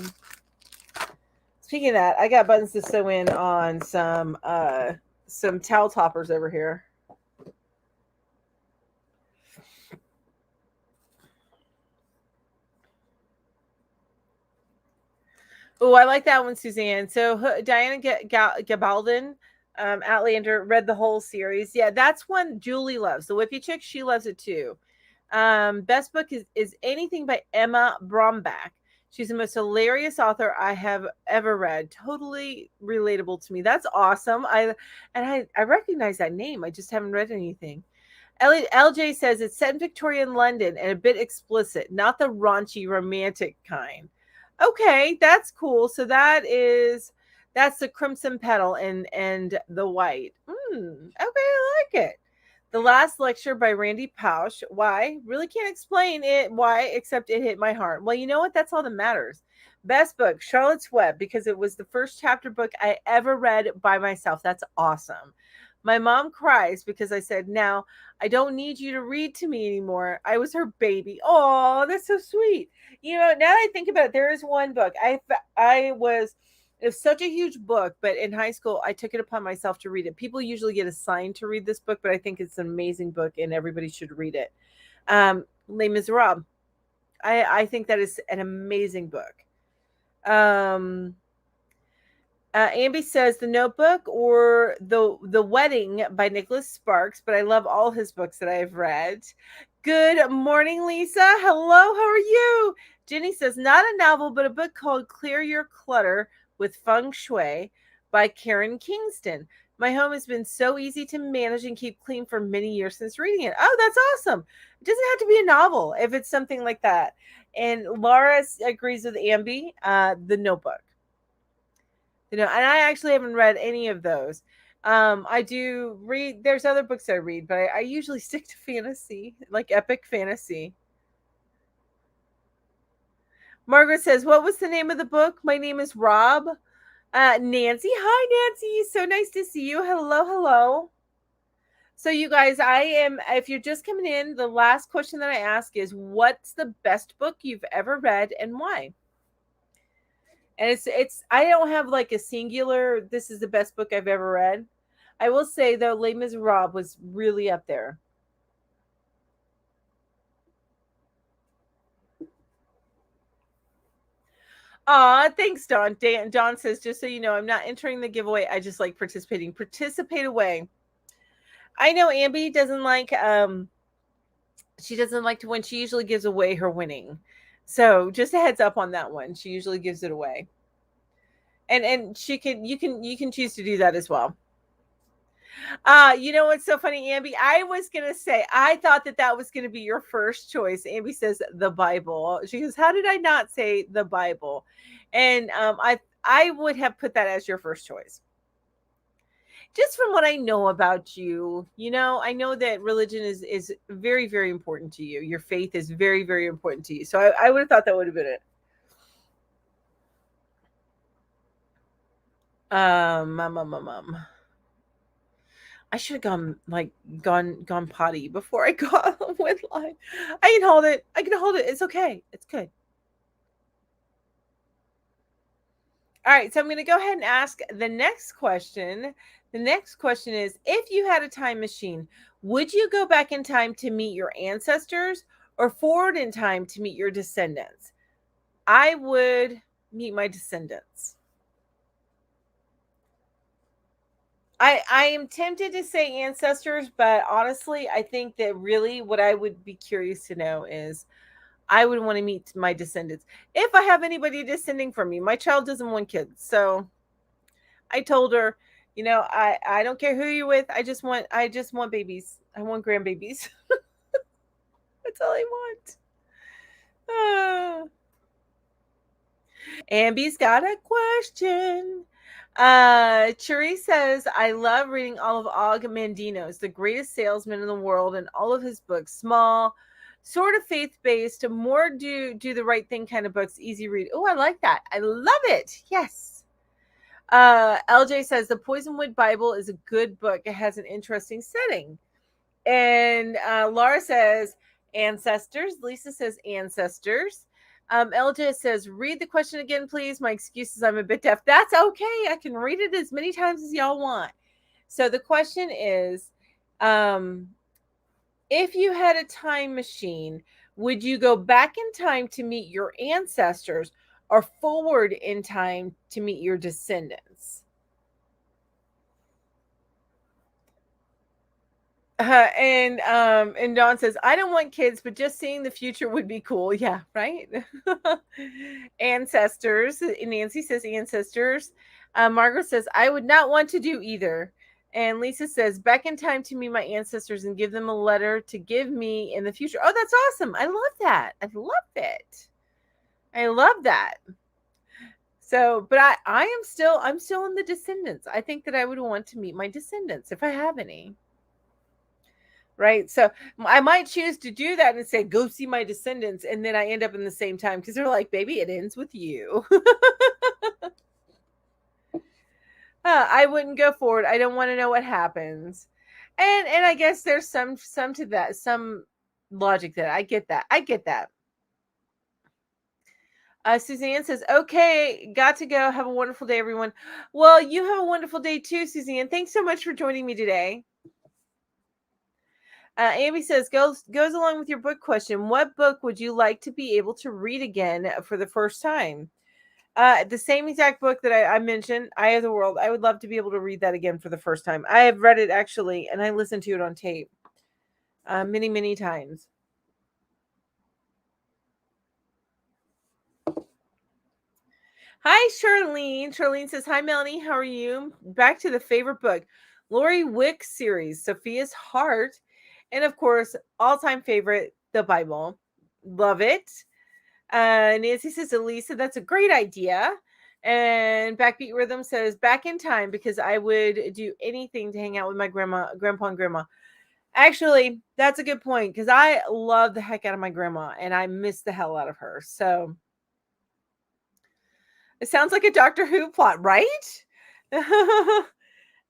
Speaking of that, I got buttons to sew in on some towel toppers over here. Oh, I like that one, Suzanne. So Diana Gabaldon, Outlander, read the whole series. Yeah, that's one Julie loves. The Whippy Chick, she loves it too. Best book is anything by Emma Brombach. She's the most hilarious author I have ever read. Totally relatable to me. That's awesome. I recognize that name. I just haven't read anything. LJ says it's set in Victorian London and a bit explicit, not the raunchy romantic kind. Okay, that's cool. So that's the crimson petal and the white. Okay, I like it. The Last Lecture by Randy Pausch. Why? Really can't explain it. Why? Except it hit my heart. Well, you know what? That's all that matters. Best book, Charlotte's Web, because it was the first chapter book I ever read by myself. That's awesome. My mom cries because I said, "Now I don't need you to read to me anymore." I was her baby. Oh, that's so sweet. You know, now that I think about it, there is one book I was. It was such a huge book, but in high school, I took it upon myself to read it. People usually get assigned to read this book, but I think it's an amazing book and everybody should read it. Les Miserables. I think that is an amazing book. Amby says The Notebook or the Wedding by Nicholas Sparks, but I love all his books that I've read. Good morning, Lisa. Hello, how are you? Jenny says not a novel, but a book called Clear Your Clutter with Feng Shui by Karen Kingston. My home has been so easy to manage and keep clean for many years since reading it. Oh, that's awesome. It doesn't have to be a novel if it's something like that. And Laura agrees with Amby, The Notebook. You know, and I actually haven't read any of those. I do read, there's other books I read, but I usually stick to fantasy, like epic fantasy. Margaret says, what was the name of the book? My name is Rob. Nancy. Hi, Nancy. So nice to see you. Hello, hello. So you guys, if you're just coming in, the last question that I ask is, what's the best book you've ever read and why? And it's I don't have like a singular, this is the best book I've ever read. I will say though, Les Miserables was really up there. Thanks, Don. Don says, just so you know, I'm not entering the giveaway. I just like participating. Participate away. I know Amby doesn't like she doesn't like to win. She usually gives away her winning. So just a heads up on that one. She usually gives it away. And you can choose to do that as well. You know what's so funny, Amby? I was gonna say I thought that was gonna be your first choice. Amby says the Bible. She goes, "How did I not say the Bible?" And I would have put that as your first choice. Just from what I know about you, you know, I know that religion is very, very important to you. Your faith is very, very important to you. So I would have thought that would have been it. I should have gone potty before I went live. I can hold it. I can hold it. It's okay. It's good. All right, so I'm going to go ahead and ask the next question. The next question is, if you had a time machine, would you go back in time to meet your ancestors or forward in time to meet your descendants? I would meet my descendants. I am tempted to say ancestors, but honestly, I think that really what I would be curious to know is I would want to meet my descendants. If I have anybody descending from me, my child doesn't want kids. So I told her, you know, I don't care who you're with. I just want babies. I want grandbabies. That's all I want. Ambi's got a question. Churi says, I love reading all of Og Mandino's, the greatest salesman in the world, and all of his books. Small, sort of faith-based, more do the right thing kind of books, easy read. Oh, I like that. I love it. Yes. LJ says, the Poisonwood Bible is a good book. It has an interesting setting. And Laura says, ancestors. Lisa says, ancestors. LJ says, read the question again, please. My excuse is I'm a bit deaf. That's okay. I can read it as many times as y'all want. So the question is, if you had a time machine, would you go back in time to meet your ancestors or forward in time to meet your descendants? And Dawn says, I don't want kids, but just seeing the future would be cool. Yeah, right. Ancestors. Nancy says ancestors. Margaret says, I would not want to do either. And Lisa says, back in time to meet my ancestors and give them a letter to give me in the future. Oh, that's awesome. I love that. I love it. I love that. So, but I'm still in the descendants. I think that I would want to meet my descendants if I have any. Right. So I might choose to do that and say, go see my descendants. And then I end up in the same time because they're like, baby, it ends with you. I wouldn't go forward. I don't want to know what happens. And I guess there's some to that, some logic that I get that. I get that. Suzanne says, okay, got to go. Have a wonderful day, everyone. Well, you have a wonderful day too, Suzanne. Thanks so much for joining me today. Amy says, goes along with your book question. What book would you like to be able to read again for the first time? The same exact book that I mentioned, Eye of the World. I would love to be able to read that again for the first time. I have read it actually, and I listened to it on tape many, many times. Hi, Charlene. Charlene says, hi, Melanie. How are you? Back to the favorite book, Lori Wick series, Sophia's Heart. And of course, all-time favorite, the Bible. Love it. Nancy says, Elisa, that's a great idea. And Backbeat Rhythm says, back in time, because I would do anything to hang out with my grandpa and grandma. Actually, that's a good point, because I love the heck out of my grandma, and I miss the hell out of her. So it sounds like a Doctor Who plot, right?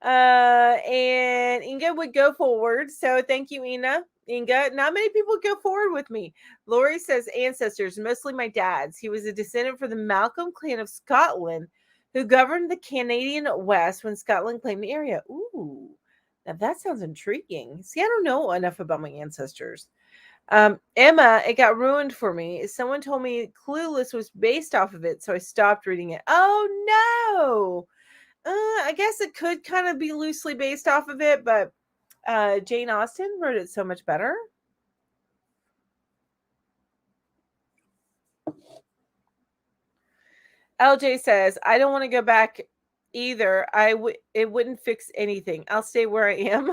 And Inga would go forward. So thank you, Inga. Not many people go forward with me. Lori says ancestors, mostly my dad's. He was a descendant from the Malcolm clan of Scotland who governed the Canadian West when Scotland claimed the area. Ooh, now that sounds intriguing. See, I don't know enough about my ancestors. Emma, it got ruined for me. Someone told me Clueless was based off of it, so I stopped reading it. Oh no. I guess it could kind of be loosely based off of it, but Jane Austen wrote it so much better. LJ says, I don't want to go back either. It wouldn't fix anything. I'll stay where I am.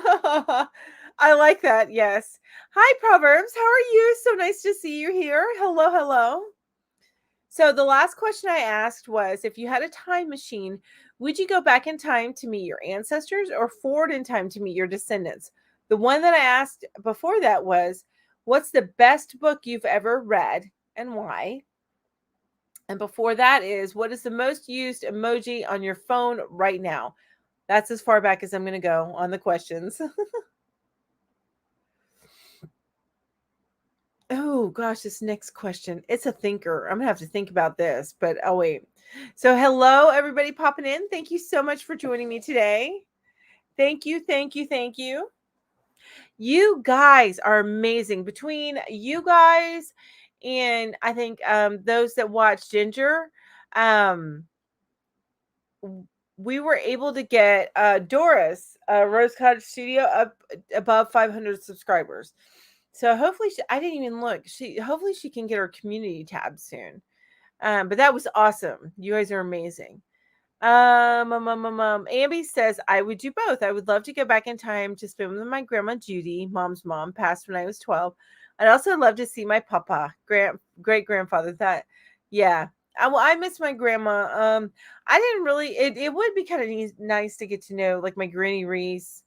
I like that. Yes. Hi, Proverbs. How are you? So nice to see you here. Hello, hello. So the last question I asked was, if you had a time machine, would you go back in time to meet your ancestors or forward in time to meet your descendants? The one that I asked before that was, what's the best book you've ever read and why? And before that is, what is the most used emoji on your phone right now? That's as far back as I'm going to go on the questions. Oh gosh, this next question. It's a thinker. I'm gonna have to think about this, but I'll wait. So hello, everybody popping in. Thank you so much for joining me today. Thank you, thank you, thank you. You guys are amazing. Between you guys and I think those that watch Ginger, we were able to get Doris, Rose Cottage Studio, up above 500 subscribers. So hopefully I didn't even look. Hopefully she can get her community tab soon. But that was awesome. You guys are amazing. Ambi says, I would do both. I would love to go back in time to spend with my grandma Judy, mom's mom, passed when I was 12. I'd also love to see my papa, great grandfather. That, yeah. I miss my grandma. I didn't really. It would be kind of nice to get to know like my Granny Reese.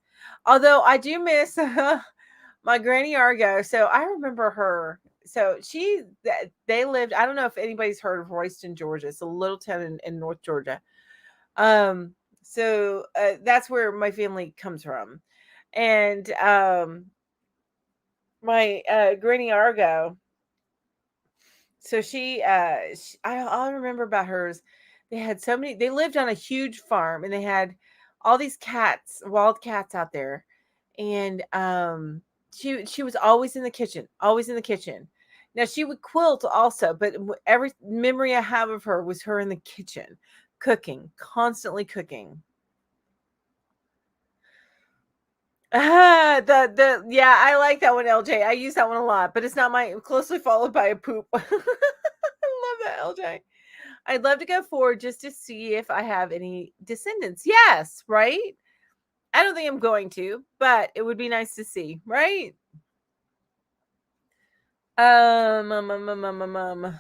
Although I do miss my Granny Argo. So I remember her. So they lived. I don't know if anybody's heard of Royston, Georgia. It's a little town in North Georgia. Um, that's where my family comes from, and my Granny Argo. So I remember about hers. They had so many. They lived on a huge farm, and they had all these cats, wild cats out there, and she was always in the kitchen, always in the kitchen. Now she would quilt also, but every memory I have of her was her in the kitchen, cooking, constantly cooking. Yeah, I like that one, LJ. I use that one a lot, but it's not my closely followed by a poop. I love that, LJ. I'd love to go forward just to see if I have any descendants. Yes, right? I don't think I'm going to, but it would be nice to see, right? Um, um, um, um, um, um, um.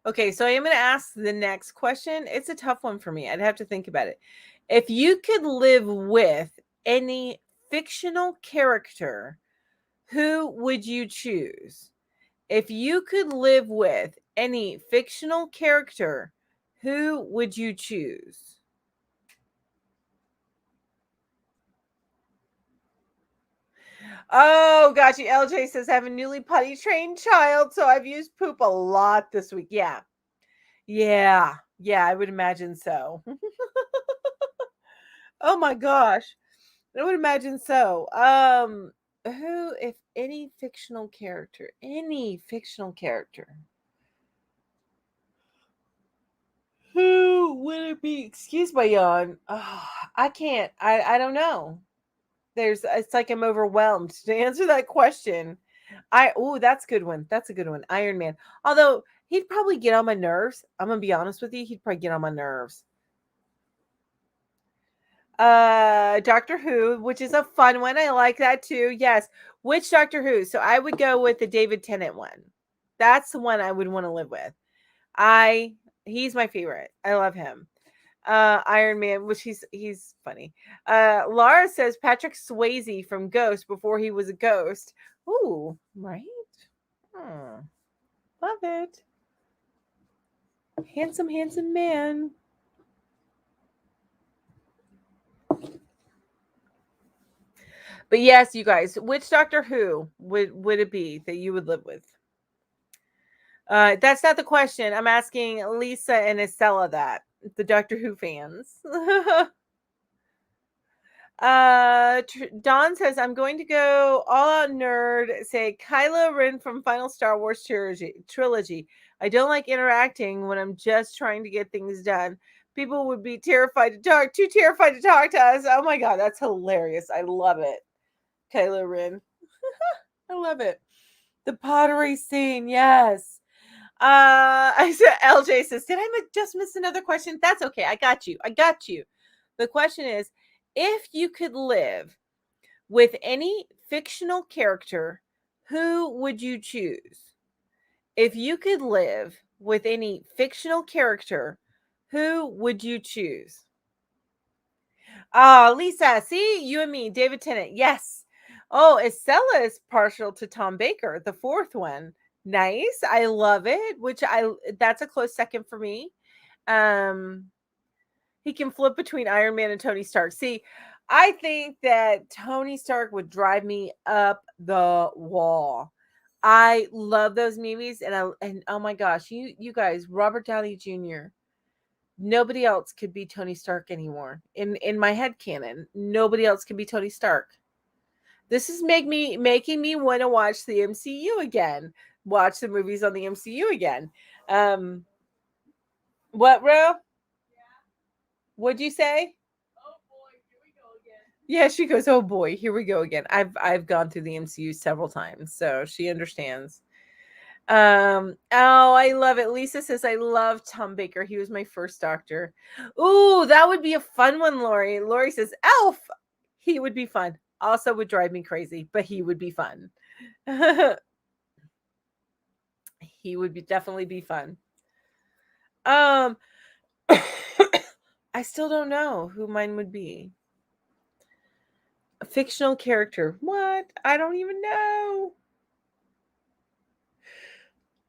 Okay, so I am going to ask the next question. It's a tough one for me. I'd have to think about it. If you could live with any fictional character, who would you choose? If you could live with any fictional character, who would you choose? Oh, gotcha. LJ says, I have a newly potty trained child, so I've used poop a lot this week. Yeah. Yeah. Yeah, I would imagine so. Oh my gosh. I would imagine so. Who, if any fictional character, who would it be? Excuse my yawn. Oh, I can't. I don't know. It's like I'm overwhelmed to answer that question. That's a good one. That's a good one. Iron Man. Although he'd probably get on my nerves. I'm gonna be honest with you. He'd probably get on my nerves. Doctor Who, which is a fun one. I like that too. Yes. Which Doctor Who? So I would go with the David Tennant one. That's the one I would want to live with. He's my favorite. I love him. Iron Man, which he's funny. Laura says Patrick Swayze from Ghost before he was a ghost. Ooh, right. Love it. Handsome, handsome man. But yes, you guys, which Doctor Who would it be that you would live with? That's not the question. I'm asking Lisa and Estella that, the Doctor Who fans. Don says, I'm going to go all out nerd, say Kylo Ren from Final Star Wars trilogy. I don't like interacting when I'm just trying to get things done. People would be too terrified to talk to us. Oh my god, that's hilarious. I love it. Kylo Ren. I love it. The pottery scene, yes. I said LJ says, did I just miss another question? That's okay. I got you. I got you. The question is, if you could live with any fictional character, who would you choose? If you could live with any fictional character, who would you choose? Lisa, see, you and me, David Tennant. Yes. Oh, Estella is partial to Tom Baker, the fourth one. Nice. I love it, that's a close second for me. Um, he can flip between Iron Man and Tony Stark. See, I think that Tony Stark would drive me up the wall. I love those movies, and oh my gosh, you guys, Robert Downey Jr. Nobody else could be Tony Stark anymore. In my head canon, nobody else can be Tony Stark. This is making me want to watch the MCU again. Watch the movies on the MCU again. What, Ro? What'd you say? Oh boy, here we go again. Yeah, she goes, "Oh boy, here we go again." I've gone through the MCU several times, so she understands. Oh, I love it. Lisa says, I love Tom Baker. He was my first doctor. Ooh, that would be a fun one, Lori. Lori says, Elf. He would be fun. also would drive me crazy, but he would be fun. He would definitely be fun. I still don't know who mine would be. A fictional character. What? I don't even know.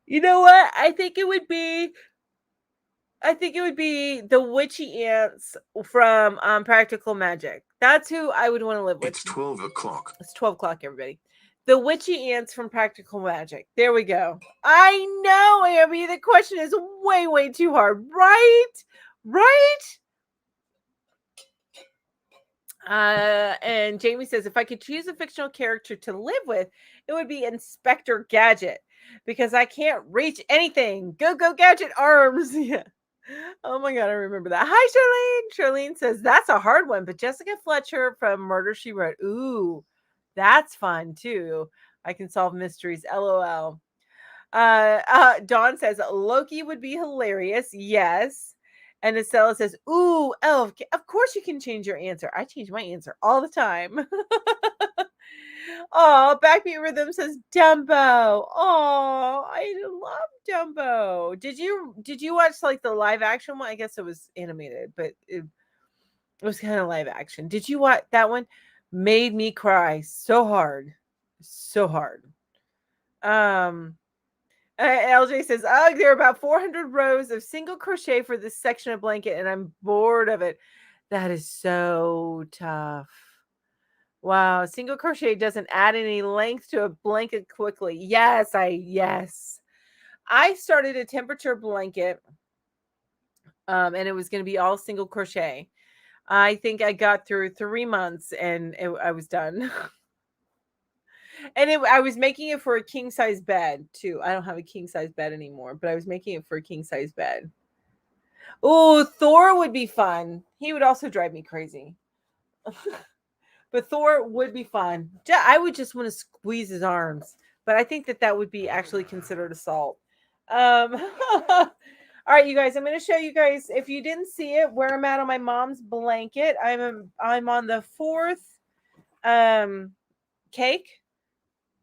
You know what? I think it would be the witchy ants from Practical Magic. That's who I would want to live with. It's 12 o'clock. It's 12 o'clock, everybody. The witchy ants from Practical Magic. There we go. I know, Abby, the question is way, way too hard. Right? Right? And Jamie says, if I could choose a fictional character to live with, it would be Inspector Gadget, because I can't reach anything. Go, go, Gadget arms. Yeah. Oh my God, I remember that. Hi, Charlene. Charlene says, that's a hard one, but Jessica Fletcher from Murder, She Wrote. Ooh, that's fun too. I can solve mysteries. LOL. Dawn says, Loki would be hilarious. Yes. And Estella says, ooh, Elf, of course you can change your answer. I change my answer all the time. Oh, Backbeat Rhythm says Dumbo. Oh, I love Dumbo. Did you watch like the live action one? I guess it was animated, but it was kind of live action. Did you watch that one? Made me cry so hard. So hard. LJ says, ugh, there are about 400 rows of single crochet for this section of blanket, and I'm bored of it. That is so tough. Wow, single crochet doesn't add any length to a blanket quickly. Yes. I started a temperature blanket, and it was going to be all single crochet. I think I got through 3 months, and I was done. And I was making it for a king size bed too. I don't have a king size bed anymore, but I was making it for a king size bed. Oh, Thor would be fun. He would also drive me crazy. But Thor would be fun. I would just want to squeeze his arms. But I think that would be actually considered assault. All right, you guys. I'm going to show you guys, if you didn't see it, where I'm at on my mom's blanket. I'm on the 4th cake.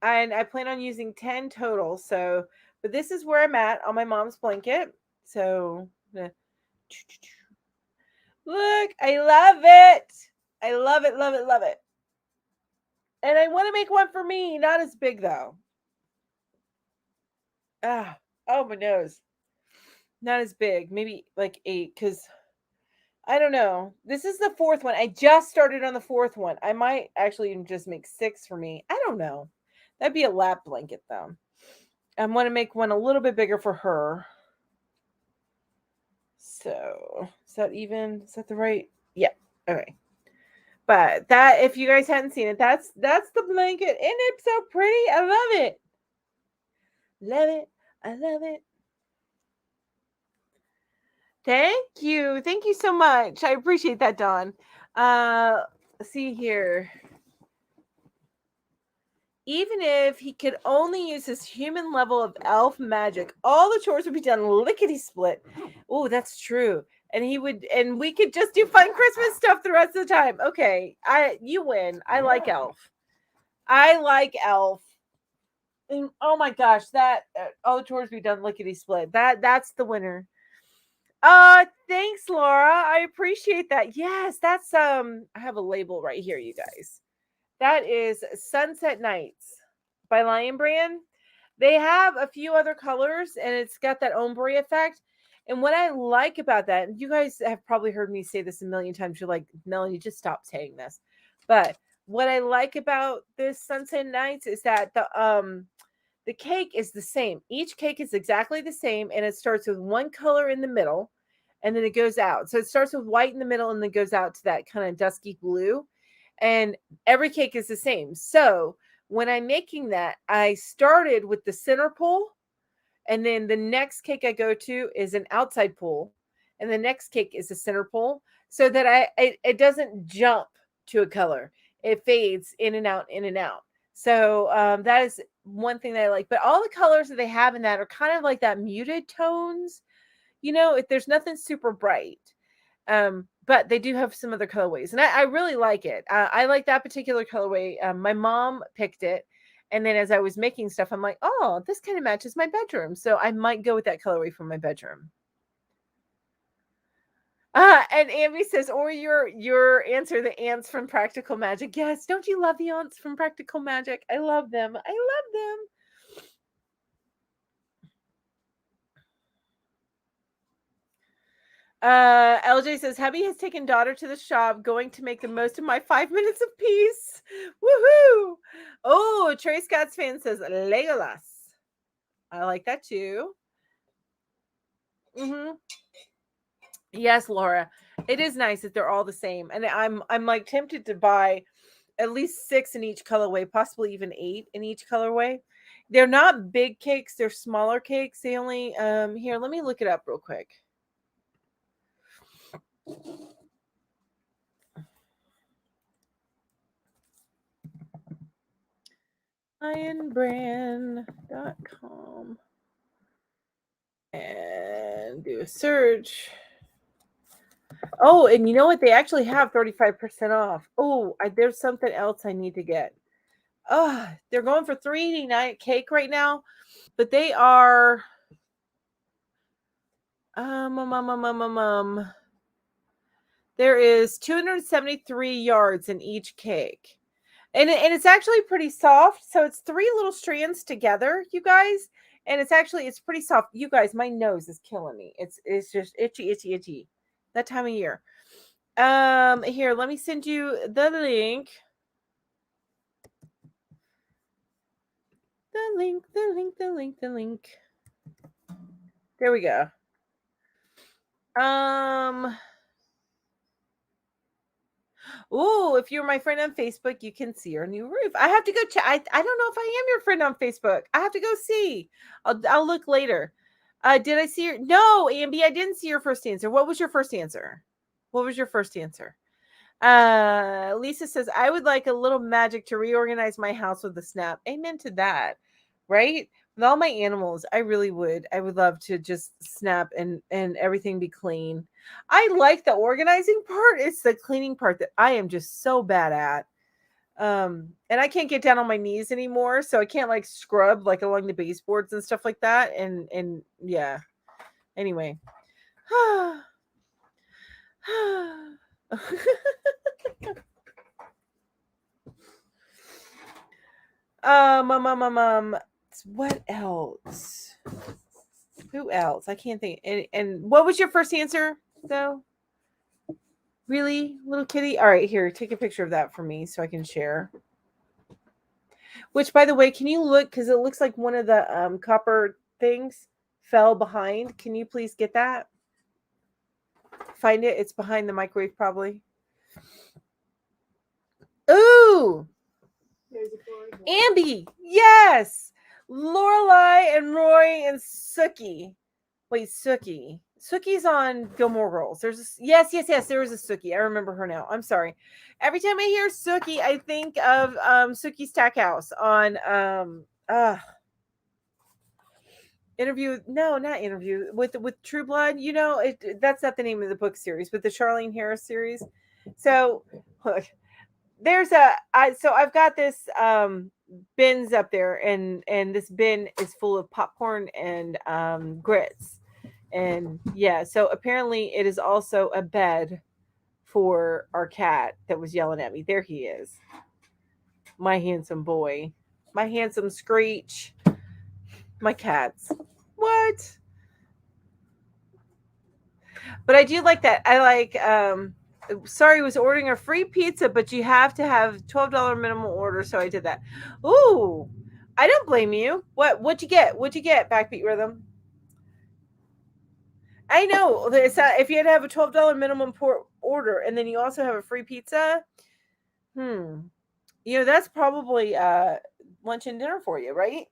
And I plan on using 10 total. So, but this is where I'm at on my mom's blanket. So, look, I love it. I love it, love it, love it. And I want to make one for me, not as big though. Oh, my nose. Not as big, maybe like 8, because I don't know. This is the 4th one. I just started on the 4th one. I might actually even just make 6 for me. I don't know. That'd be a lap blanket though. I want to make one a little bit bigger for her. So, is that even? Is that the right? Yeah. Okay. But that, if you guys hadn't seen it, that's the blanket, and it's so pretty. I love it. Love it. I love it. Thank you. Thank you so much. I appreciate that, Dawn. See here. Even if he could only use his human level of elf magic, all the chores would be done lickety split. Oh, that's true. And we could just do fun Christmas stuff the rest of the time. Okay, you win. I like elf. And oh my gosh, that all the chores be done lickety split. That's the winner. Thanks, Laura. I appreciate that. Yes, that's I have a label right here, you guys. That is Sunset Nights by Lion Brand. They have a few other colors, and it's got that ombre effect. And what I like about that, and you guys have probably heard me say this a million times, you're like, Melanie, just stop saying this. But what I like about this Sunset Nights is that the cake is the same. Each cake is exactly the same, and it starts with one color in the middle, and then it goes out. So it starts with white in the middle, and then goes out to that kind of dusky blue. And every cake is the same. So when I'm making that, I started with the center pull, and then the next cake I go to is an outside pull, and the next cake is a center pull, so that it doesn't jump to a color. It fades in and out, in and out. So that is one thing that I like. But all the colors that they have in that are kind of like that muted tones. You know, if there's nothing super bright. But but they do have some other colorways, and I really like it. I like that particular colorway. My mom picked it, and then as I was making stuff, I'm like, oh, this kind of matches my bedroom, so I might go with that colorway for my bedroom. And Amy says, or your answer, the ants from Practical Magic. Yes, don't you love the ants from Practical Magic? I love them. I love them. LJ says, hubby has taken daughter to the shop, going to make the most of my 5 minutes of peace. Woohoo! Oh, Trey Scott's fan says Legolas. I like that too. Mm-hmm. Yes, Laura. It is nice that they're all the same. And I'm like tempted to buy at least 6 in each colorway, possibly even 8 in each colorway. They're not big cakes, they're smaller cakes. They only here, let me look it up real quick. Lionbrand.com and do a search. Oh, and you know what? They actually have 35% off. Oh, there's something else I need to get. Oh, they're going for $3.89 cake right now, but they are there is 273 yards in each cake. And it's actually pretty soft. So it's 3 little strands together, you guys. And it's pretty soft. You guys, my nose is killing me. It's just itchy. That time of year. Here, let me send you the link. The link. There we go. Oh, if you're my friend on Facebook, you can see our new roof. I have to go check. I don't know if I am your friend on Facebook. I have to go see. I'll look later. Did I see your? No, Ambi, I didn't see your first answer. What was your first answer? Lisa says, I would like a little magic to reorganize my house with a snap. Amen to that. Right? With all my animals, I really would. I would love to just snap and everything be clean. I like the organizing part. It's the cleaning part that I am just so bad at. And I can't get down on my knees anymore, so I can't like scrub like along the baseboards and stuff like that. And yeah. Anyway. What else? Who else? I can't think. And what was your first answer, though? Really, little kitty? All right, here, take a picture of that for me so I can share. Which, by the way, can you look? Because it looks like one of the copper things fell behind. Can you please get that? Find it. It's behind the microwave, probably. Ooh! Ambi! Yes! Lorelai and Roy and Sookie. Wait, Sookie. Sookie's on Gilmore Girls. Yes. There is a Sookie. I remember her now. I'm sorry. Every time I hear Sookie, I think of Sookie's Stackhouse on Interview. No, not Interview with True Blood. You know, that's not the name of the book series, but the Charlene Harris series. So look, I've got this bins up there, and this bin is full of popcorn and grits. And yeah, so apparently it is also a bed for our cat that was yelling at me. There he is. My handsome boy. My handsome Screech. My cats. What? But I do like that. I like sorry, was ordering a free pizza, but you have to have $12 minimum order, so I did that. Ooh. I don't blame you. What'd you get? Backbeat Rhythm? I know. If you had to have a $12 minimum order and then you also have a free pizza, that's probably lunch and dinner for you, right?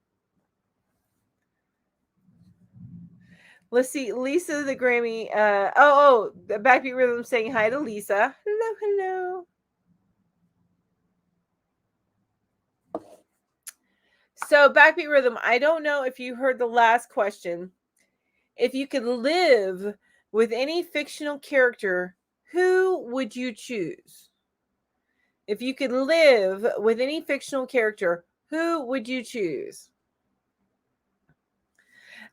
Let's see. Lisa the Grammy. The Backbeat Rhythm saying hi to Lisa. Hello. So Backbeat Rhythm, I don't know if you heard the last question. If you could live with any fictional character, Who would you choose? If you could live with any fictional character, who would you choose?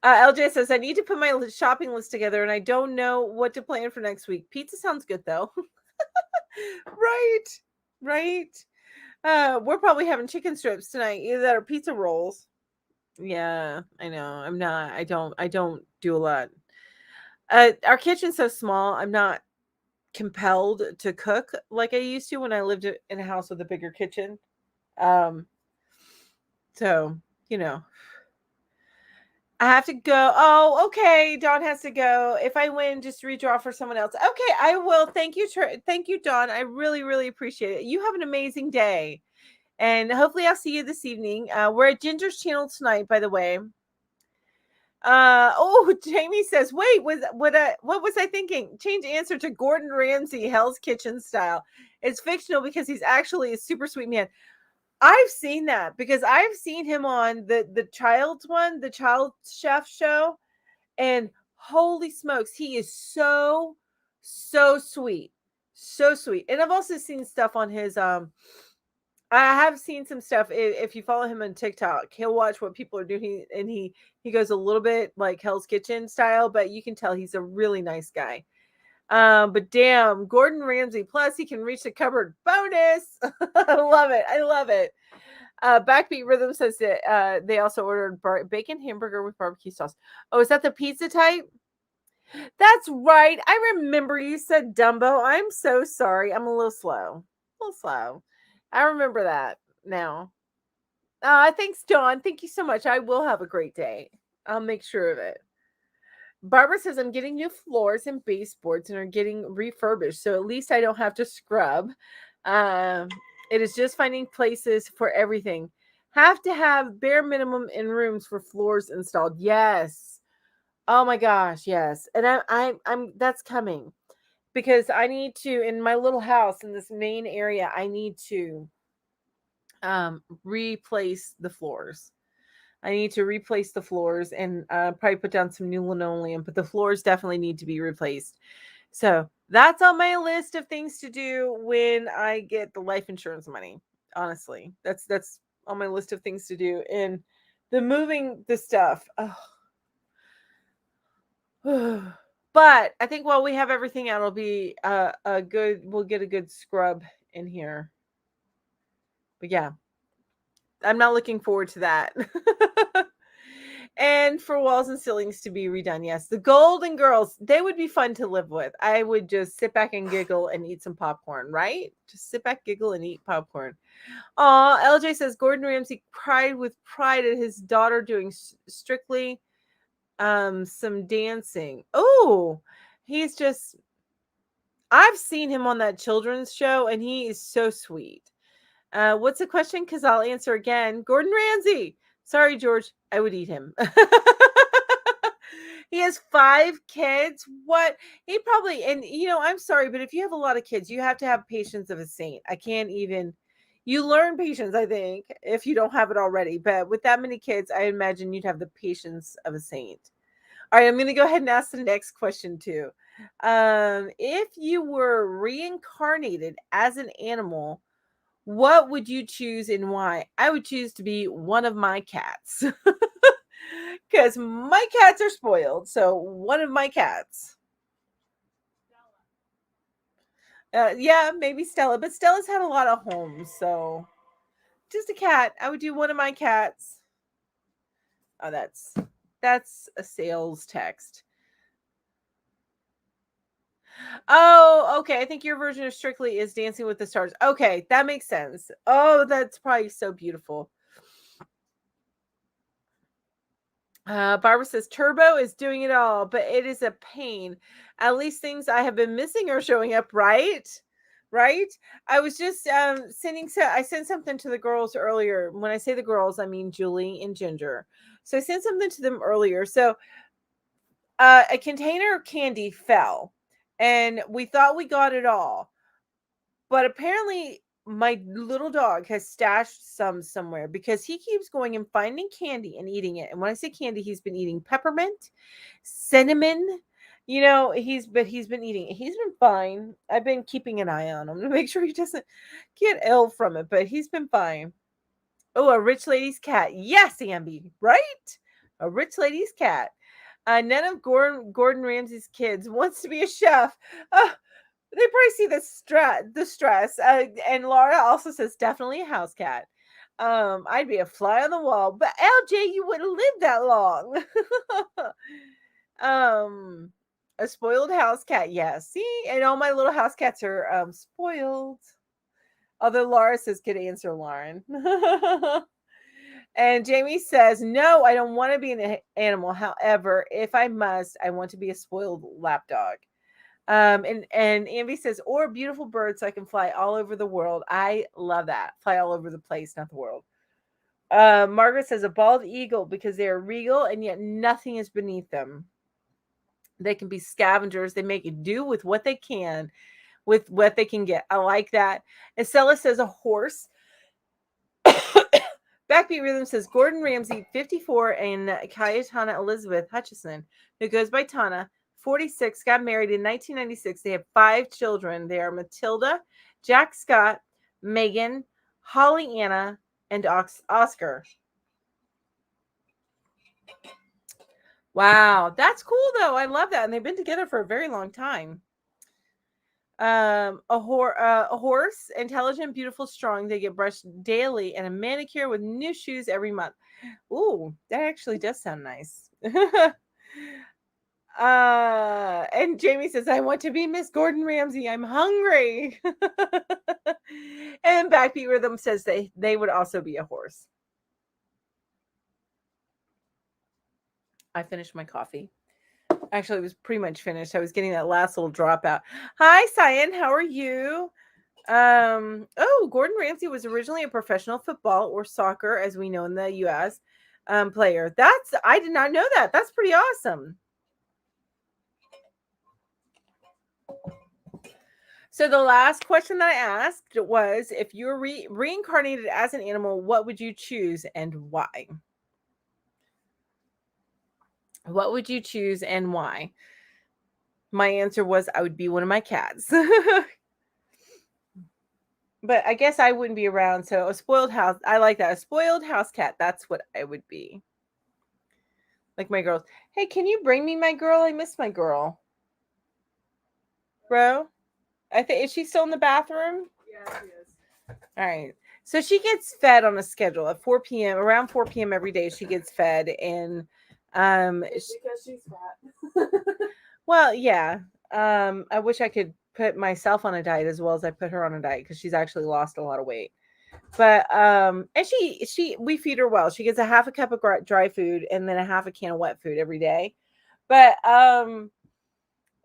LJ says, I need to put my shopping list together and I don't know what to plan for next week. Pizza sounds good though. Right. Right. We're probably having chicken strips tonight, either that or pizza rolls. Yeah, I know. I'm not. I don't do a lot. Our kitchen's so small. I'm not compelled to cook like I used to when I lived in a house with a bigger kitchen. Um, so you know, I have to go. Oh, okay. Dawn has to go. If I win, just redraw for someone else. Okay, I will. Thank you, thank you, Dawn. I really, really appreciate it. You have an amazing day, and hopefully, I'll see you this evening. We're at Ginger's channel tonight, by the way. Oh, Jamie says, wait, what was I thinking? Change answer to Gordon Ramsay, Hell's Kitchen style. It's fictional because he's actually a super sweet man. I've seen that because I've seen him on the child's one, the child chef show, and holy smokes, he is so sweet. So sweet. And I've also seen stuff on his I have seen some stuff. If you follow him on TikTok, he'll watch what people are doing, and he goes a little bit like Hell's Kitchen style, but you can tell he's a really nice guy. But damn, Gordon Ramsay. Plus, he can reach the cupboard. Bonus. I love it. I love it. Backbeat Rhythm says that they also ordered bacon hamburger with barbecue sauce. Oh, is that the pizza type? That's right. I remember you said Dumbo. I'm so sorry. I'm a little slow. A little slow. I remember that now. Thanks, Dawn. Thank you so much. I will have a great day. I'll make sure of it. Barbara says I'm getting new floors and baseboards and are getting refurbished, so at least I don't have to scrub. It is just finding places for everything. Have to have bare minimum in rooms for floors installed. Yes. Oh my gosh, yes. And I'm that's coming because I need to in my little house in this main area. I need to replace the floors. I need to replace the floors and probably put down some new linoleum, but the floors definitely need to be replaced. So that's on my list of things to do when I get the life insurance money. Honestly, that's on my list of things to do. And the moving the stuff. Oh. But I think while we have everything out, it'll be a good. We'll get a good scrub in here. But yeah, I'm not looking forward to that. And for walls and ceilings to be redone. Yes, the Golden Girls, they would be fun to live with. I would just sit back and giggle and eat some popcorn, right? Just sit back, giggle, and eat popcorn. Aw, LJ says Gordon Ramsay cried with pride at his daughter doing strictly some dancing. Oh, he's just I've seen him on that children's show and he is so sweet. What's the question? Because I'll answer again. Gordon Ramsay. Sorry, George. I would eat him. He has 5 kids. What? He probably, and I'm sorry, but if you have a lot of kids, you have to have patience of a saint. I can't even, you learn patience, I think, if you don't have it already. But with that many kids, I imagine you'd have the patience of a saint. All right, I'm going to go ahead and ask the next question too. If you were reincarnated as an animal, what would you choose and why? I would choose to be one of my cats. Because my cats are spoiled. So one of my cats. Yeah, maybe Stella. But Stella's had a lot of homes. So just a cat. I would do one of my cats. Oh, that's a sales text. Oh, okay. I think your version of Strictly is Dancing with the Stars. Okay, that makes sense. Oh, that's probably so beautiful. Barbara says Turbo is doing it all, but it is a pain. At least things I have been missing are showing up, right? Right? I was just sending. I sent something to the girls earlier. When I say the girls, I mean Julie and Ginger. So I sent something to them earlier. So a container of candy fell, and we thought we got it all, but apparently my little dog has stashed some somewhere because he keeps going and finding candy and eating it. And when I say candy, he's been eating peppermint, cinnamon, You know, he's been eating. He's been fine. I've been keeping an eye on him to make sure he doesn't get ill from it, but he's been fine. Oh, a rich lady's cat. Yes, Amby, right? A rich lady's cat. None of Gordon Ramsay's kids wants to be a chef. They probably see the stress. And Laura also says definitely a house cat. I'd be a fly on the wall, but LJ, you wouldn't live that long. um, a spoiled house cat. Yeah, see, and all my little house cats are spoiled. Although Laura says, "Good answer, Lauren." And Jamie says, "No, I don't want to be an animal. However, if I must, I want to be a spoiled lapdog." And Amby says, "Or a beautiful bird, so I can fly all over the world." I love that. Fly all over the place, not the world. Margaret says, "A bald eagle because they are regal and yet nothing is beneath them. They can be scavengers. They make it do with what they can, with what they can get." I like that. Estella says, "A horse." Backbeat Rhythm says Gordon Ramsay, 54, and Cayetana Elizabeth Hutchison, who goes by Tana, 46, got married in 1996. They have 5 children. They are Matilda, Jack Scott, Megan, Holly Anna, and Oscar. Wow, that's cool though. I love that. And they've been together for a very long time. A horse, intelligent, beautiful, strong. They get brushed daily and a manicure with new shoes every month. Ooh, that actually does sound nice. And Jamie says, "I want to be Miss Gordon Ramsay. I'm hungry." And Backbeat Rhythm says they would also be a horse. I finished my coffee. Actually, it was pretty much finished. I was getting that last little drop out. Hi, Cyan. How are you? Gordon Ramsay was originally a professional football or soccer, as we know in the US, player. I did not know that. That's pretty awesome. So the last question that I asked was, if you were reincarnated as an animal, what would you choose and why? What would you choose and why? My answer was I would be one of my cats. But I guess I wouldn't be around. So a spoiled house. I like that. A spoiled house cat. That's what I would be. Like my girls. Hey, can you bring me my girl? I miss my girl. Bro? I think, is she still in the bathroom? Yeah, she is. All right. So she gets fed on a schedule at 4 p.m. Around 4 p.m. every day she gets fed. And It's because she's fat. well, yeah. I wish I could put myself on a diet as well as I put her on a diet, because she's actually lost a lot of weight. But and we feed her well. She gets a half a cup of dry food and then a half a can of wet food every day. But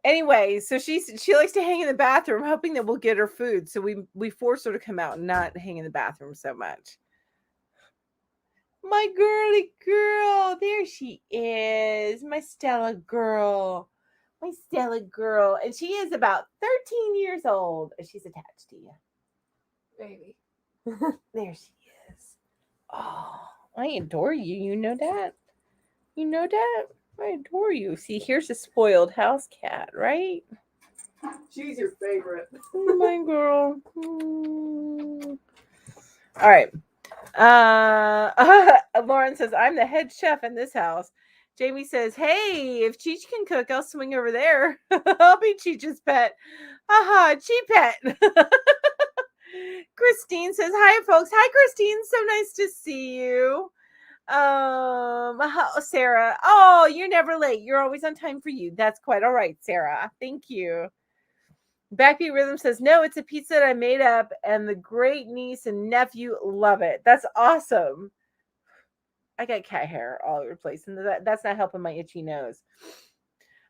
anyway, so she likes to hang in the bathroom hoping that we'll get her food. So we force her to come out and not hang in the bathroom so much. My girly girl, there she is. My Stella girl. My Stella girl. And she is about 13 years old. She's attached to you. Baby. There she is. Oh, I adore you. You know that? You know that? I adore you. See, here's a spoiled house cat, right? She's your favorite. My girl. All right. Lauren says, "I'm the head chef in this house." Jamie says, "Hey, if Cheech can cook, I'll swing over there. I'll be Cheech's pet." Haha, Cheepet. Christine says, "Hi, folks." Hi, Christine. So nice to see you. Sarah. Oh, you're never late. You're always on time for you. That's quite all right, Sarah. Thank you. Backbeat Rhythm says, "No, it's a pizza that I made up, and the great niece and nephew love it." That's awesome. I got cat hair all over the place, and that's not helping my itchy nose.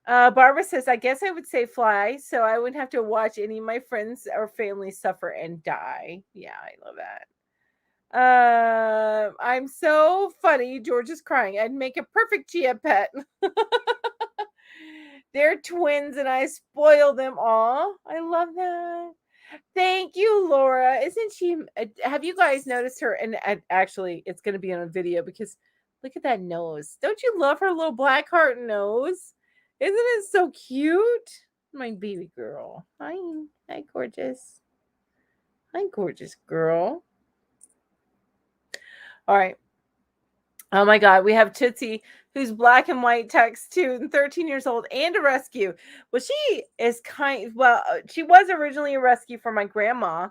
Barbara says, "I guess I would say fly, so I wouldn't have to watch any of my friends or family suffer and die." Yeah, I love that. I'm so funny. George is crying. I'd make a perfect Chia pet. They're twins and I spoil them all. I love that. Thank you, Laura. Isn't she? Have you guys noticed her? And actually, it's going to be on a video because look at that nose. Don't you love her little black heart nose? Isn't it so cute? My baby girl. Hi. Hi, gorgeous. Hi, gorgeous girl. All right. Oh my God. We have Tootsie, who's black and white text too, and 13 years old, and a rescue. Well, she is she was originally a rescue for my grandma.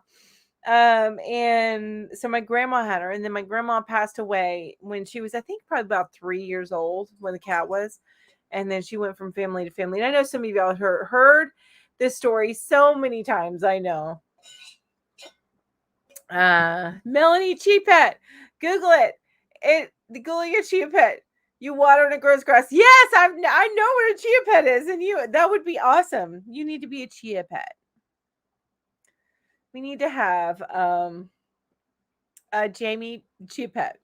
And so my grandma had her, and then my grandma passed away when she was, I think, probably about 3 years old when the cat was. And then she went from family to family. And I know some of y'all heard this story so many times. I know. Melanie Chia Pet. Google it. Google your Chia Pet. You water and it grows grass. Yes, I know what a Chia Pet is, and that would be awesome. You need to be a Chia Pet. We need to have Jamie Chia Pet.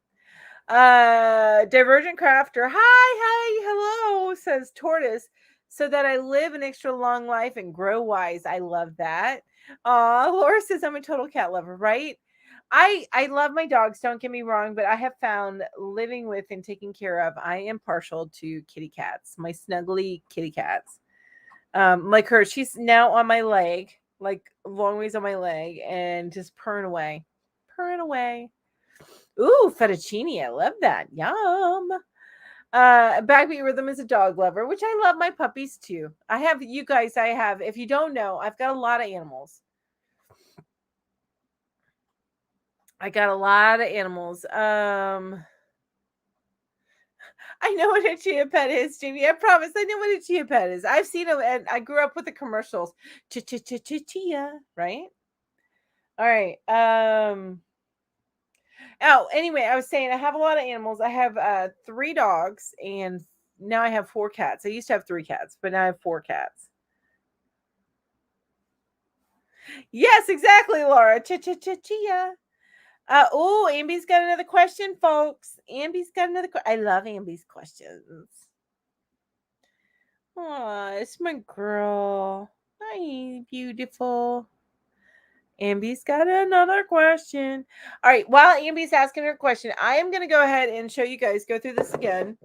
Divergent Crafter. Hi, hello, says Tortoise. So that I live an extra long life and grow wise. I love that. Laura says I'm a total cat lover, right? I love my dogs, don't get me wrong, but I have found living with and taking care of, I am partial to kitty cats, my snuggly kitty cats. Like her, she's now on my leg, like long ways on my leg, and just purring away. Purring away. Ooh, fettuccine. I love that. Yum. Backbeat Rhythm is a dog lover, which I love my puppies too. If you don't know, I've got a lot of animals. I got a lot of animals. I know what a chia pet is, Jamie. I promise I know what a chia pet is. I've seen them, and I grew up with the commercials. Chia, right? All right. Oh, anyway, I was saying I have a lot of animals. I have 3 dogs, and now I have 4 cats. I used to have 3 cats, but now I have 4 cats. Yes, exactly, Laura. Chia. Oh, Amby's got another question, folks. Amby's got another question. I love Amby's questions. Oh, it's my girl. Hi, beautiful. Amby's got another question. All right, while Amby's asking her question, I am going to go ahead and show you guys, go through this again.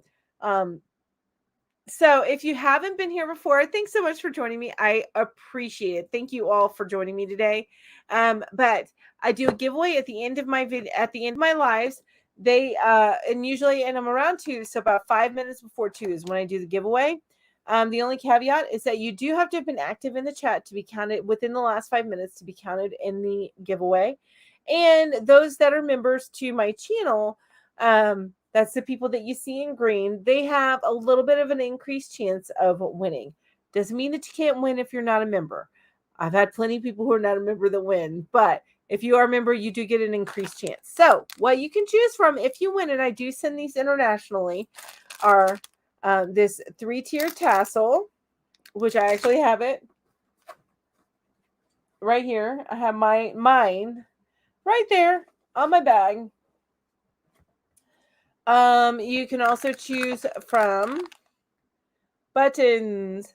So if you haven't been here before, thanks so much for joining me. I appreciate it. Thank you all for joining me today. But I do a giveaway at the end of my lives. And I'm around 2, so about 5 minutes before 2 is when I do the giveaway. The only caveat is that you do have to have been active in the chat to be counted within the last 5 minutes to be counted in the giveaway. And those that are members to my channel, that's the people that you see in green, they have a little bit of an increased chance of winning. Doesn't mean that you can't win if you're not a member. I've had plenty of people who are not a member that win, but if you are a member, you do get an increased chance. So what you can choose from if you win, and I do send these internationally, are this 3-tier tassel, which I actually have it right here. I have mine right there on my bag. You can also choose from buttons.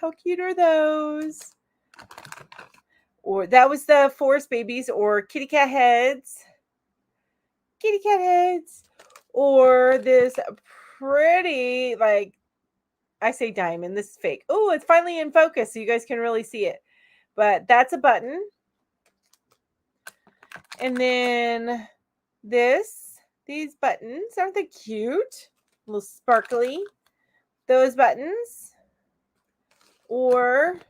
How cute are those? Or that was the Forest Babies, or kitty cat heads. Or this pretty, like, I say diamond, this is fake. Oh, it's finally in focus so you guys can really see it. But that's a button. And then these buttons, aren't they cute? A little sparkly. Those buttons. Or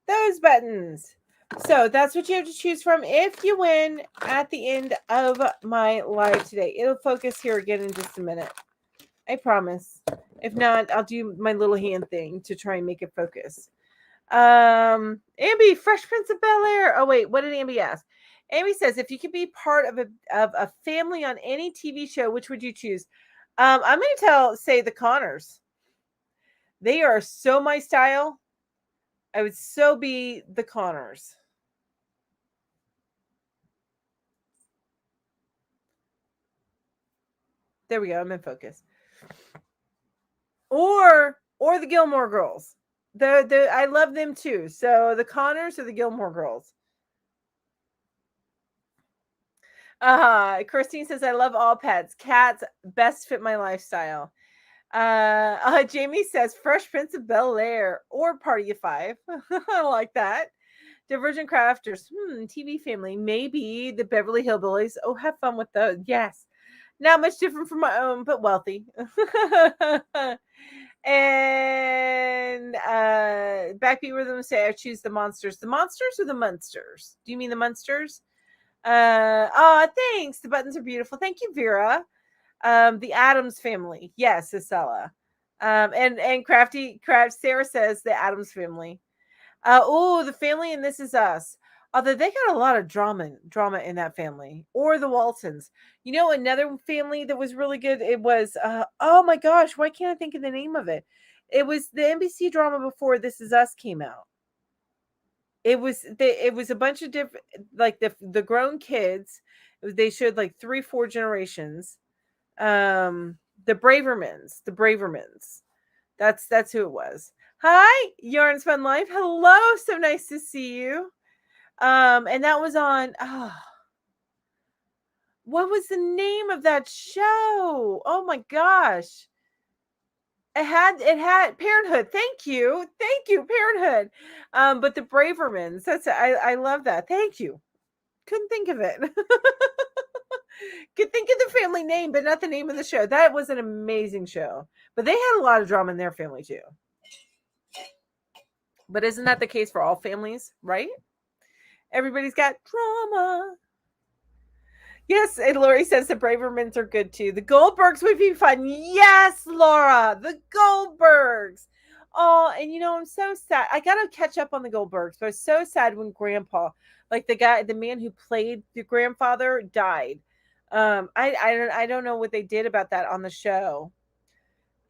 those buttons. So that's what you have to choose from if you win at the end of my live today. It'll focus here again in just a minute. I promise. If not, I'll do my little hand thing to try and make it focus. Amby, Fresh Prince of Bel-Air. Oh, wait, what did Amby ask? Amby says, if you could be part of a family on any TV show, which would you choose? I'm going to say the Connors. They are so my style. I would so be the Connors. There we go. I'm in focus. Or the Gilmore Girls. I love them too. So the Connors or the Gilmore Girls. Christine says, I love all pets. Cats best fit my lifestyle. Jamie says Fresh Prince of Bel-Air or Party of Five. I like that. Divergent Crafters. TV family. Maybe the Beverly Hillbillies. Oh, have fun with those. Yes. Not much different from my own, but wealthy. And Backbeat Rhythm say I choose the Monsters. The Monsters or the Munsters? Do you mean the Munsters? Thanks. The buttons are beautiful. Thank you, Vera. The Adams Family. Yes, Isella. And Sarah says the Adams Family. The family in This Is Us. Although they got a lot of drama in that family. Or the Waltons. You know, another family that was really good. It was oh my gosh, why can't I think of the name of it? It was the NBC drama before This Is Us came out. It was a bunch of different, like the grown kids. They showed like 3-4 generations. The Bravermans. That's who it was. Hi, Yarns Fun Life. Hello, so nice to see you. And that was on what was the name of that show? Oh my gosh. It had Parenthood. Thank you, Parenthood. But the Bravermans. I love that. Thank you. Couldn't think of it. Could think of the family name, but not the name of the show. That was an amazing show. But they had a lot of drama in their family too. But isn't that the case for all families, right? Everybody's got drama. Yes, and Lori says the Bravermans are good too. The Goldbergs would be fun. Yes, Laura, the Goldbergs. Oh, and you know, I'm so sad. I gotta catch up on the Goldbergs, but I was so sad when Grandpa, like the man who played the grandfather, died. I don't know what they did about that on the show.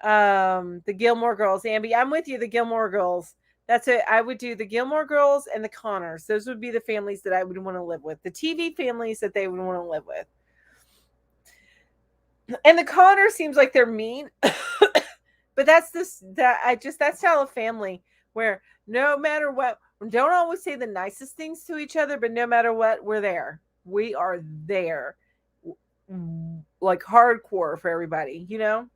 The Gilmore Girls, Ambi, I'm with you. The Gilmore Girls. That's it. I would do the Gilmore Girls and the Connors. Those would be the families that I would want to live with. The TV families that they would want to live with. And the Connors seems like they're mean, but that's that style of family where no matter what, we don't always say the nicest things to each other, but no matter what, we're there. We are there, like hardcore for everybody, you know.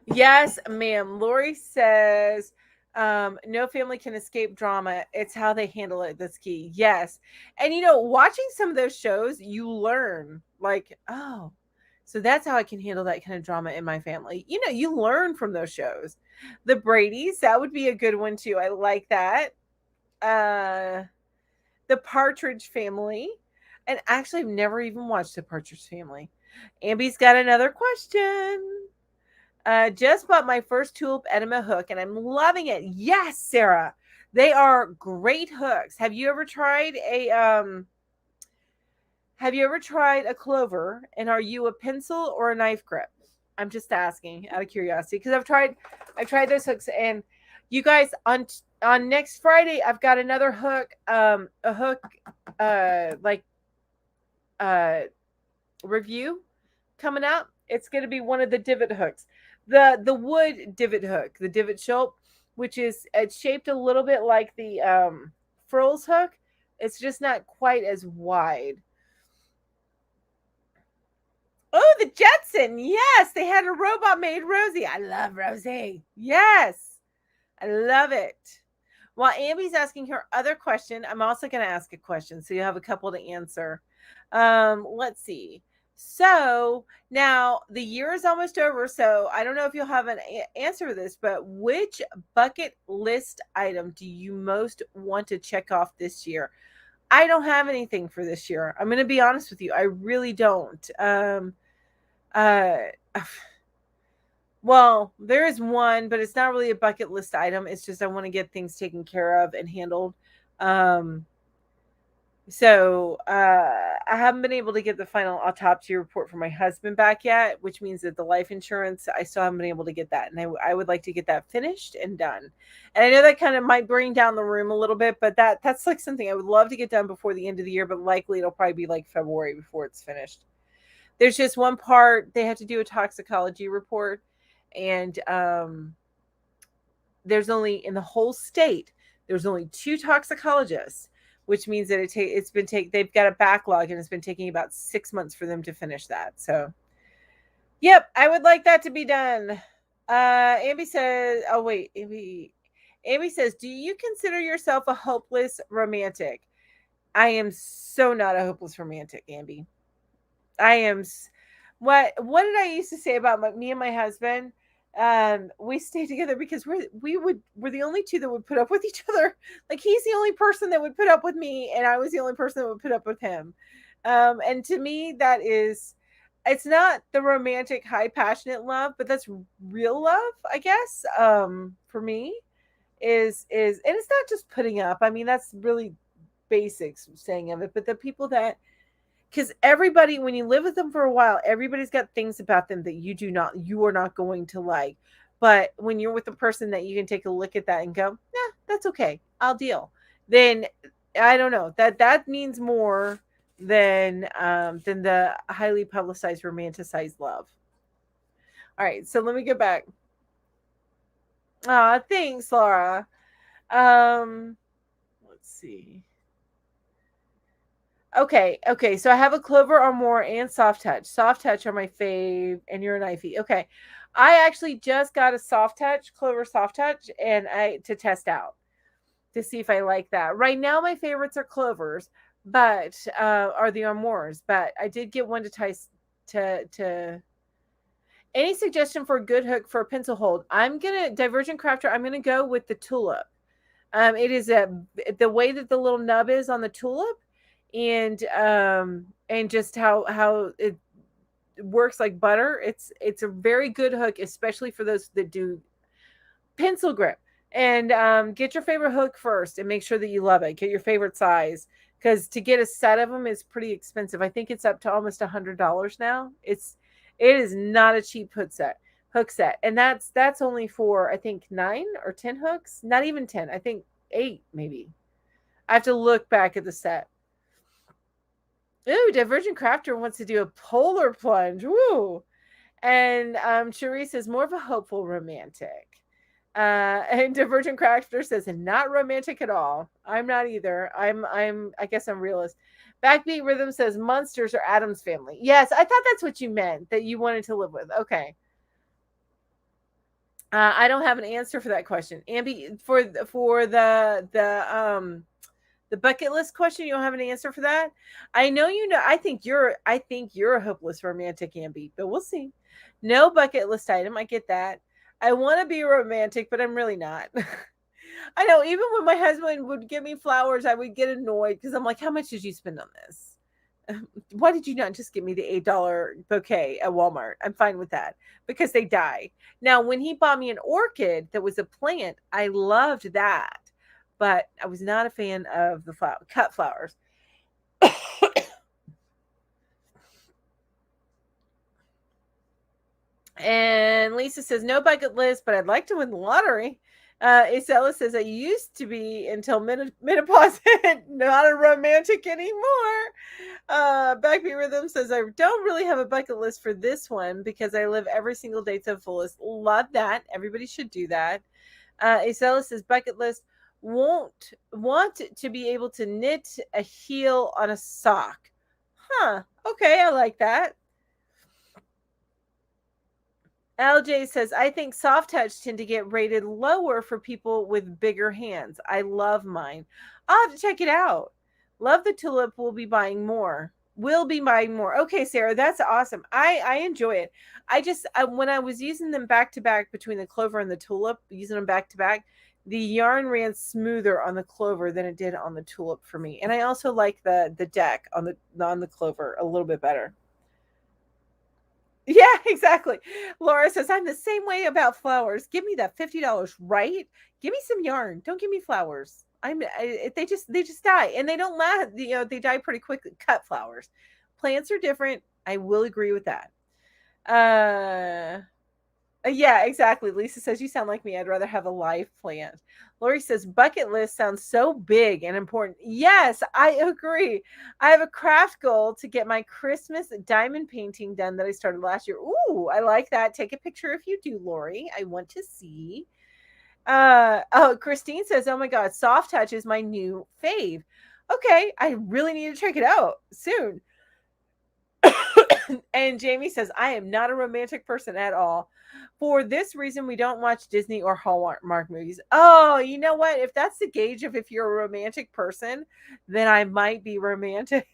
Yes, ma'am. Lori says, no family can escape drama. It's how they handle it that's key. Yes. And, you know, watching some of those shows, you learn, like, oh, so that's how I can handle that kind of drama in my family. You know, you learn from those shows. The Bradys, that would be a good one, too. I like that. The Partridge Family. And actually, I've never even watched The Partridge Family. Ambi's got another question. Just bought my first tulip enema hook and I'm loving it. Yes, Sarah. They are great hooks. Have you ever tried a clover, and are you a pencil or a knife grip? I'm just asking out of curiosity because I've tried those hooks, and you guys, on next Friday I've got another hook, a hook review coming out. It's going to be one of the divot hooks. The wood divot hook, the divot shope, which is it's shaped a little bit like the frills hook. It's just not quite as wide. Oh, the Jetson. Yes, they had a robot made Rosie. I love Rosie. Yes, I love it. While Ambi's asking her other question, I'm also going to ask a question, so you have a couple to answer. Let's see. So now the year is almost over, so I don't know if you'll have an answer to this, but which bucket list item do you most want to check off this year? I don't have anything for this year. I'm going to be honest with you. I really don't. Well, there is one, but it's not really a bucket list item. It's just I want to get things taken care of and handled. So I haven't been able to get the final autopsy report for my husband back yet, which means that the life insurance, I still haven't been able to get that. And I would like to get that finished and done. And I know that kind of might bring down the room a little bit, but that's like something I would love to get done before the end of the year, but likely it'll probably be like February before it's finished. There's just one part, they have to do a toxicology report. And there's only, in the whole state, there's only 2 toxicologists, which means that they've got a backlog and it's been taking about 6 months for them to finish that. So Yep, I would like that to be done. Amy says, oh wait, Amy says, do you consider yourself a hopeless romantic? I am so not a hopeless romantic, Amby. I am. What did I used to say about me and my husband? We stay together because we're the only two that would put up with each other. Like he's the only person that would put up with me, and I was the only person that would put up with him. And to me, that is, it's not the romantic, high, passionate love, but that's real love, I guess. For me, and it's not just putting up. I mean, that's really basics saying of it, but the people that, because everybody, when you live with them for a while, everybody's got things about them that you are not going to like. But when you're with a person that you can take a look at that and go, nah, that's okay, I'll deal, then I don't know, that means more than the highly publicized romanticized love. All right, so let me get back. Thanks, Laura. Let's see. Okay. So I have a clover or more and soft touch. Soft touch are my fave, and you're an knifey. Okay, I actually just got a soft touch, clover soft touch, and I to test out to see if I like that. Right now, my favorites are clovers, but are the amours. But I did get one to tie to. Any suggestion for a good hook for a pencil hold? I'm gonna Divergent Crafter. I'm gonna go with the tulip. It is the way that the little nub is on the tulip, and just how it works like butter. It's a very good hook, especially for those that do pencil grip. And get your favorite hook first, and make sure that you love it. Get your favorite size, because to get a set of them is pretty expensive. I think it's up to almost $100 now. It is not a cheap hook set, and that's only for I think 9 or 10 hooks. Not even 10. I think 8 maybe. I have to look back at the set. Ooh, Divergent Crafter wants to do a polar plunge. Woo! And Cherie says more of a hopeful romantic. And Divergent Crafter says not romantic at all. I'm not either. I guess I'm realist. Backbeat Rhythm says monsters or Adam's family. Yes, I thought that's what you meant, that you wanted to live with. Okay. I don't have an answer for that question. Ambi, for the bucket list question, you don't have an answer for that. I know you know. I think you're a hopeless romantic, Ambi, but we'll see. No bucket list item. I get that. I want to be romantic, but I'm really not. I know. Even when my husband would give me flowers, I would get annoyed because I'm like, "How much did you spend on this? Why did you not just give me the $8 bouquet at Walmart? I'm fine with that because they die." Now, when he bought me an orchid that was a plant, I loved that, but I was not a fan of the cut flowers. And Lisa says, no bucket list, but I'd like to win the lottery. Isella says, I used to be until menopause, not a romantic anymore. Backbeat Rhythm says, I don't really have a bucket list for this one because I live every single day to the fullest. Love that. Everybody should do that. Isella says, bucket list, won't want to be able to knit a heel on a sock. Huh. Okay, I like that. LJ says, I think soft touch tend to get rated lower for people with bigger hands. I love mine. I'll have to check it out. Love the tulip. We'll be buying more. We'll be buying more. Okay, Sarah, that's awesome. I enjoy it. When I was using them back to back between the clover and the tulip, using them back to back, the yarn ran smoother on the clover than it did on the tulip for me. And I also like the deck on the clover a little bit better. Yeah, exactly. Laura says, I'm the same way about flowers. Give me that $50, right? Give me some yarn. Don't give me flowers. They just die, and they don't last. They die pretty quickly. Cut flowers. Plants are different. I will agree with that. Yeah, exactly. Lisa says, you sound like me. I'd rather have a live plant. Lori says, bucket list sounds so big and important. Yes, I agree. I have a craft goal to get my Christmas diamond painting done that I started last year. Ooh, I like that. Take a picture if you do, Lori. I want to see. Christine says, oh my God, soft touch is my new fave. Okay, I really need to check it out soon. And Jamie says, I am not a romantic person at all. For this reason, we don't watch Disney or Hallmark movies. Oh, you know what? If that's the gauge of if you're a romantic person, then I might be romantic.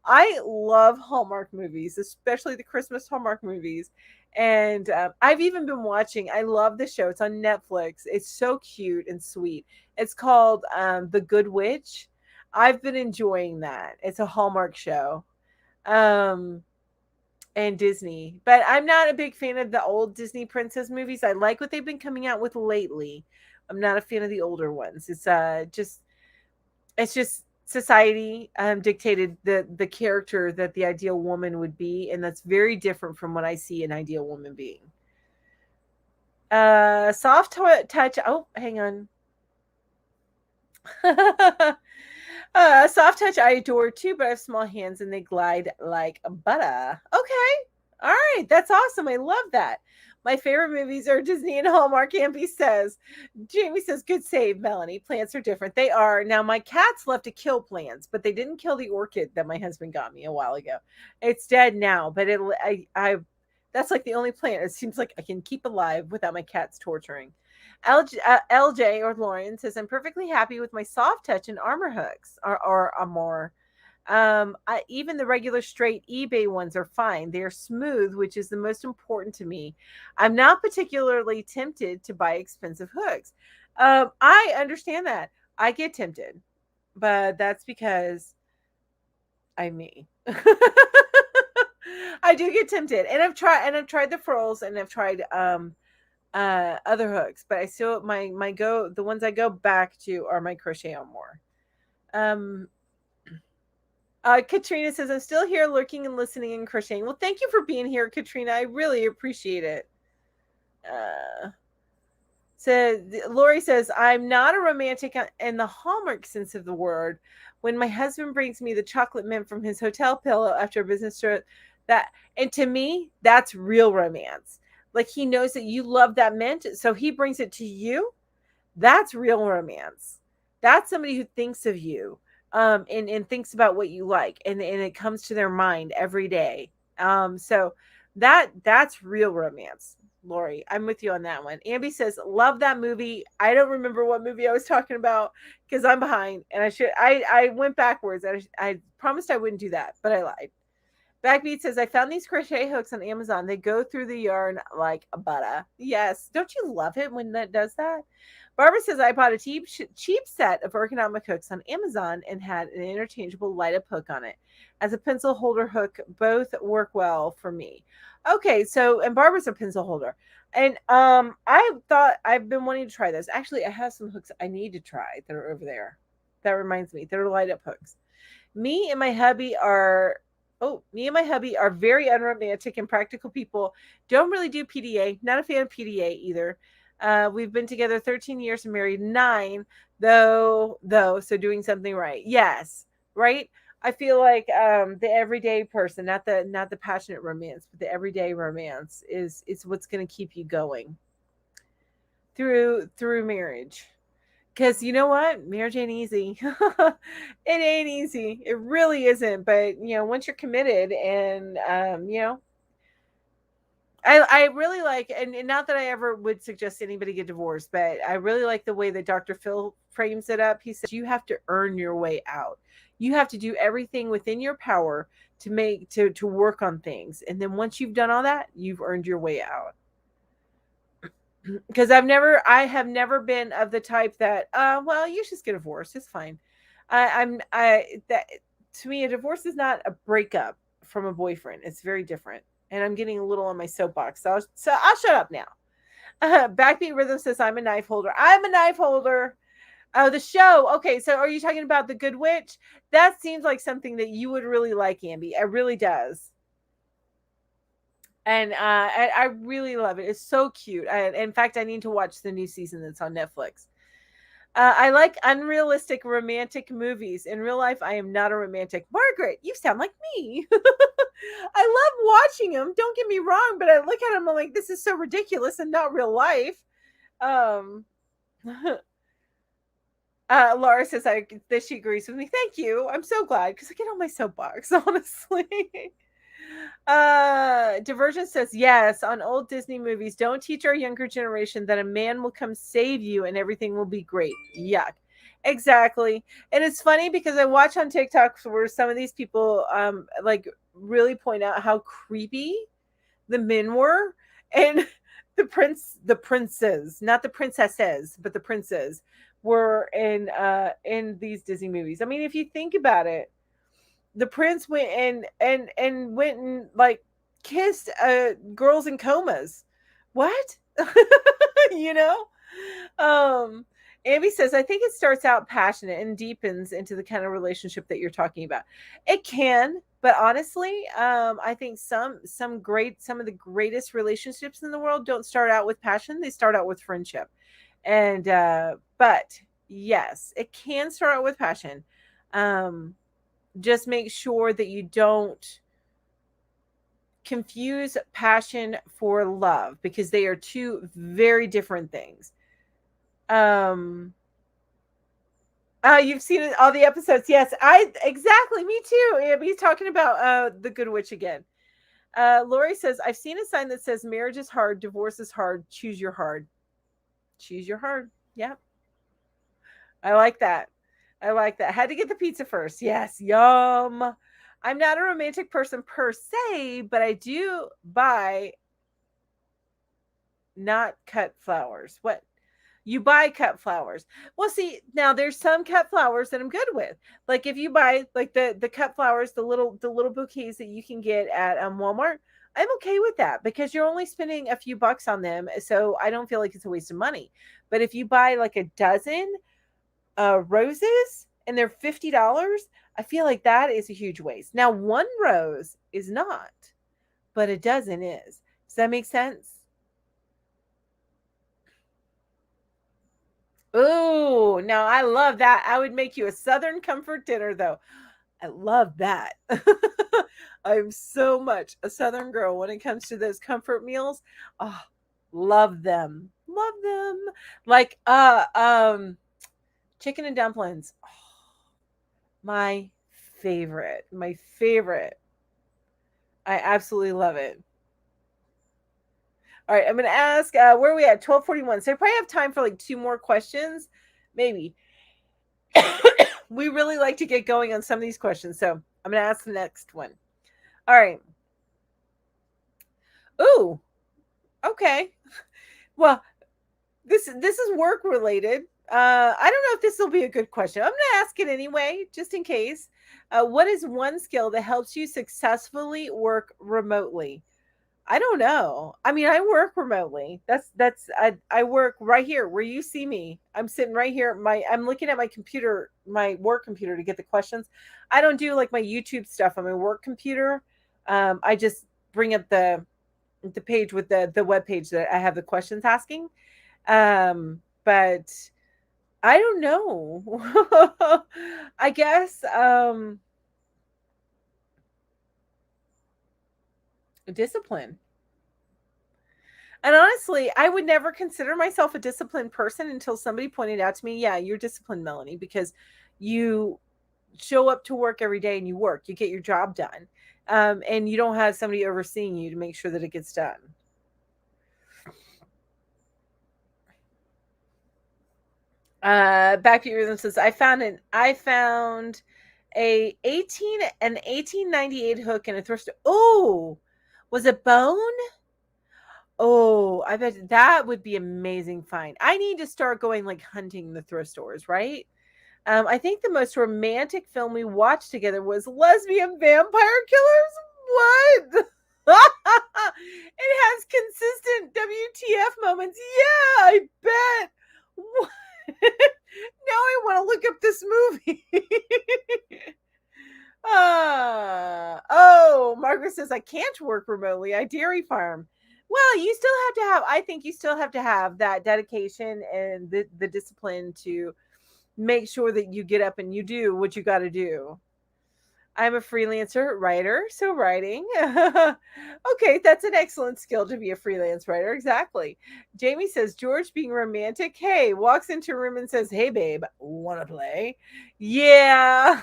I love Hallmark movies, especially the Christmas Hallmark movies. And I've even been watching, I love the show. It's on Netflix. It's so cute and sweet. It's called The Good Witch. I've been enjoying that. It's a Hallmark show. Um, and Disney. But I'm not a big fan of the old Disney princess movies. I like what they've been coming out with lately. I'm not a fan of the older ones. It's just society dictated the character that the ideal woman would be, and that's very different from what I see an ideal woman being. Soft touch. Oh, hang on. Soft touch I adore too, but I have small hands and they glide like butter. Okay. All right. That's awesome. I love that. My favorite movies are Disney and Hallmark, Amby says. Jamie says, good save, Melanie. Plants are different. They are. Now, my cats love to kill plants, but they didn't kill the orchid that my husband got me a while ago. It's dead now, but that's like the only plant it seems like I can keep alive without my cats torturing. LJ or Lauren says, I'm perfectly happy with my soft touch and armor hooks or more. Even the regular straight eBay ones are fine. They're smooth, which is the most important to me. I'm not particularly tempted to buy expensive hooks. I understand that. I get tempted, but that's because I'm me. I do get tempted, and I've tried the frills, and I've tried other hooks, but I still the ones I go back to are my crochet on more. Katrina says, I'm still here lurking and listening and crocheting. Well, thank you for being here, Katrina. I really appreciate it. So Lori says, I'm not a romantic in the Hallmark sense of the word. When my husband brings me the chocolate mint from his hotel pillow after a business trip, and to me, that's real romance. Like he knows that you love that mint, so he brings it to you. That's real romance. That's somebody who thinks of you and thinks about what you like, and it comes to their mind every day. So that's real romance. Lori, I'm with you on that one. Amby says, love that movie. I don't remember what movie I was talking about because I'm behind and I went backwards. I promised I wouldn't do that, but I lied. Backbeat says, I found these crochet hooks on Amazon. They go through the yarn like a butter. Yes. Don't you love it when that does that? Barbara says, I bought a cheap set of ergonomic hooks on Amazon and had an interchangeable light up hook on it. As a pencil holder hook, both work well for me. Okay, so, and Barbara's a pencil holder. And I thought I've been wanting to try this. Actually, I have some hooks I need to try that are over there. That reminds me, they're light up hooks. Me and my hubby are very unromantic and practical people. Don't really do PDA. Not a fan of PDA either. We've been together 13 years and married 9, though. So doing something right. Yes, right. I feel like the everyday person, not the passionate romance, but the everyday romance is what's going to keep you going through marriage. Because you know what? Marriage ain't easy. It ain't easy. It really isn't. But, once you're committed and, I really like, and not that I ever would suggest anybody get divorced, but I really like the way that Dr. Phil frames it up. He says, you have to earn your way out. You have to do everything within your power to work on things. And then once you've done all that, you've earned your way out. Because I have never been of the type that, well, you just get divorced. It's fine. To me, a divorce is not a breakup from a boyfriend. It's very different. And I'm getting a little on my soapbox. So I'll shut up now. Backbeat Rhythm says, I'm a knife holder. I'm a knife holder. Oh, the show. Okay. So are you talking about The Good Witch? That seems like something that you would really like, Amby. It really does. And I really love it. It's so cute. In fact, I need to watch the new season that's on Netflix. I like unrealistic romantic movies. In real life, I am not a romantic. Margaret, you sound like me. I love watching them. Don't get me wrong, but I look at them, I'm like, this is so ridiculous and not real life. Laura says that she agrees with me. Thank you. I'm so glad because I get on my soapbox, honestly. Divergent says yes. On old Disney movies, don't teach our younger generation that a man will come save you and everything will be great. Yuck. Exactly. And it's funny because I watch on TikTok where some of these people like really point out how creepy the men were, and the princes, not the princesses, but the princes were in these Disney movies. I mean, if you think about it, the prince went and went and like kissed girls in comas. What? you know? Um Amy says, I think it starts out passionate and deepens into the kind of relationship that you're talking about. It can, but honestly, I think some of the greatest relationships in the world don't start out with passion. They start out with friendship. And but yes, it can start out with passion. Just make sure that you don't confuse passion for love, because they are two very different things. You've seen all the episodes. Yes, exactly. Me too. He's talking about the Good Witch again. Lori says, I've seen a sign that says marriage is hard, divorce is hard, choose your hard. Choose your hard. Yeah. I like that. I like that. Had to get the pizza first. Yes. Yum. I'm not a romantic person per se, but I do buy not cut flowers. What? You buy cut flowers. Well, see, now there's some cut flowers that I'm good with. Like if you buy like the cut flowers, the little bouquets that you can get at Walmart, I'm okay with that because you're only spending a few bucks on them, so I don't feel like it's a waste of money. But if you buy like a dozen roses and they're $50, I feel like that is a huge waste. Now, one rose is not, but a dozen is. Does that make sense? Ooh, no, I love that. I would make you a Southern comfort dinner, though. I love that. I'm so much a Southern girl when it comes to those comfort meals. Oh, love them. Love them. Like chicken and dumplings. Oh, my favorite. My favorite. I absolutely love it. All right, I'm going to ask where are we at? 12:41. So I probably have time for like two more questions. Maybe. We really like to get going on some of these questions. So I'm going to ask the next one. All right. Ooh, okay. Well, this is work related. I don't know if this will be a good question. I'm going to ask it anyway, just in case. What is one skill that helps you successfully work remotely? I don't know. I mean, I work remotely. I work right here where you see me. I'm sitting right here. I'm looking at my computer, my work computer to get the questions. I don't do like my YouTube stuff on my work computer. I just bring up the page with the web page that I have the questions asking. But I don't know. I guess discipline. And honestly, I would never consider myself a disciplined person until somebody pointed out to me, yeah, you're disciplined, Melanie, because you show up to work every day and you work, you get your job done. And you don't have somebody overseeing you to make sure that it gets done. Backbeat Rhythm says, I found an 1898 hook in a thrift store. Oh, was it bone? Oh, I bet that would be amazing find. I need to start going like hunting the thrift stores, right? I think the most romantic film we watched together was Lesbian Vampire Killers. What? It has consistent WTF moments. Yeah, I bet. What? Now I want to look up this movie. Oh, Margaret says I can't work remotely. I dairy farm. Well, you still have to have, I think you still have to have that dedication and the discipline to make sure that you get up and you do what you got to do. I'm a freelancer writer, so writing. Okay, that's an excellent skill to be a freelance writer. Exactly. Jamie says George being romantic. Hey, walks into a room and says, "Hey, babe, want to play?" Yeah,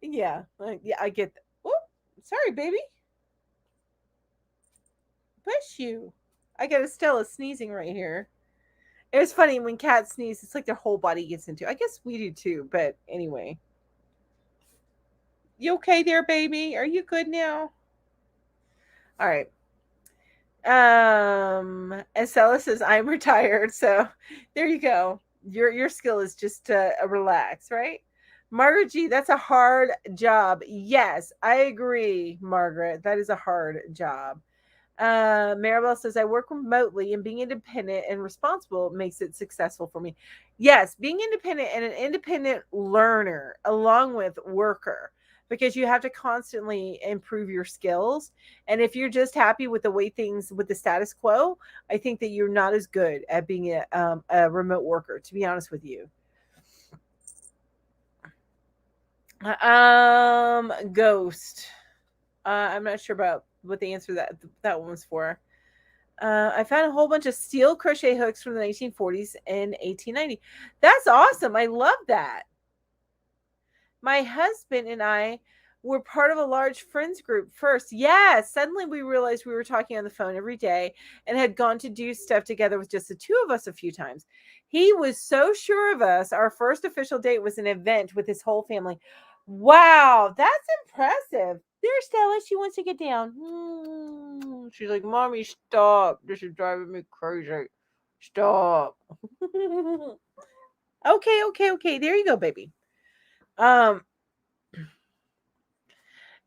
yeah, yeah. I get that. Oh, Sorry, baby. Bless you. I got Estella sneezing right here. It was funny when cats sneeze, it's like their whole body gets into. I guess we do too, but anyway. You okay there, baby? Are you good now? All right. Estella says I'm retired, so there you go. Your skill is just to relax, right? Margaret G, that's a hard job. Yes, I agree, Margaret. That is a hard job. Maribel says, I work remotely and being independent and responsible makes it successful for me. Yes, being independent and an independent learner along with worker, because you have to constantly improve your skills. And if you're just happy with the way things with the status quo, I think that you're not as good at being a remote worker, to be honest with you. Ghost. I'm not sure about what the answer that one was for. I found a whole bunch of steel crochet hooks from the 1940s and 1890. That's awesome. I love that. My husband and I were part of a large friends group first. Yeah, suddenly we realized we were talking on the phone every day and had gone to do stuff together with just the two of us a few times. He was so sure of us. Our first official date was an event with his whole family. Wow, that's impressive. There's Stella. She wants to get down. She's like, Mommy, stop. This is driving me crazy. Stop. Okay. There you go, baby.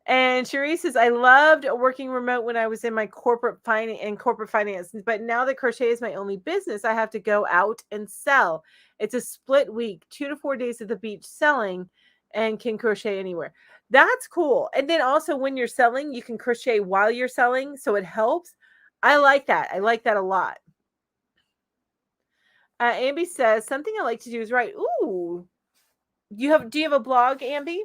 And Cherie says, I loved working remote when I was in my corporate finance, but now that crochet is my only business, I have to go out and sell. It's a split week, 2 to 4 days at the beach selling, and can crochet anywhere. That's cool. And then also when you're selling, you can crochet while you're selling, so it helps. I like that. I like that a lot. Amby says, something I like to do is write. Ooh. Do you have a blog, Amby?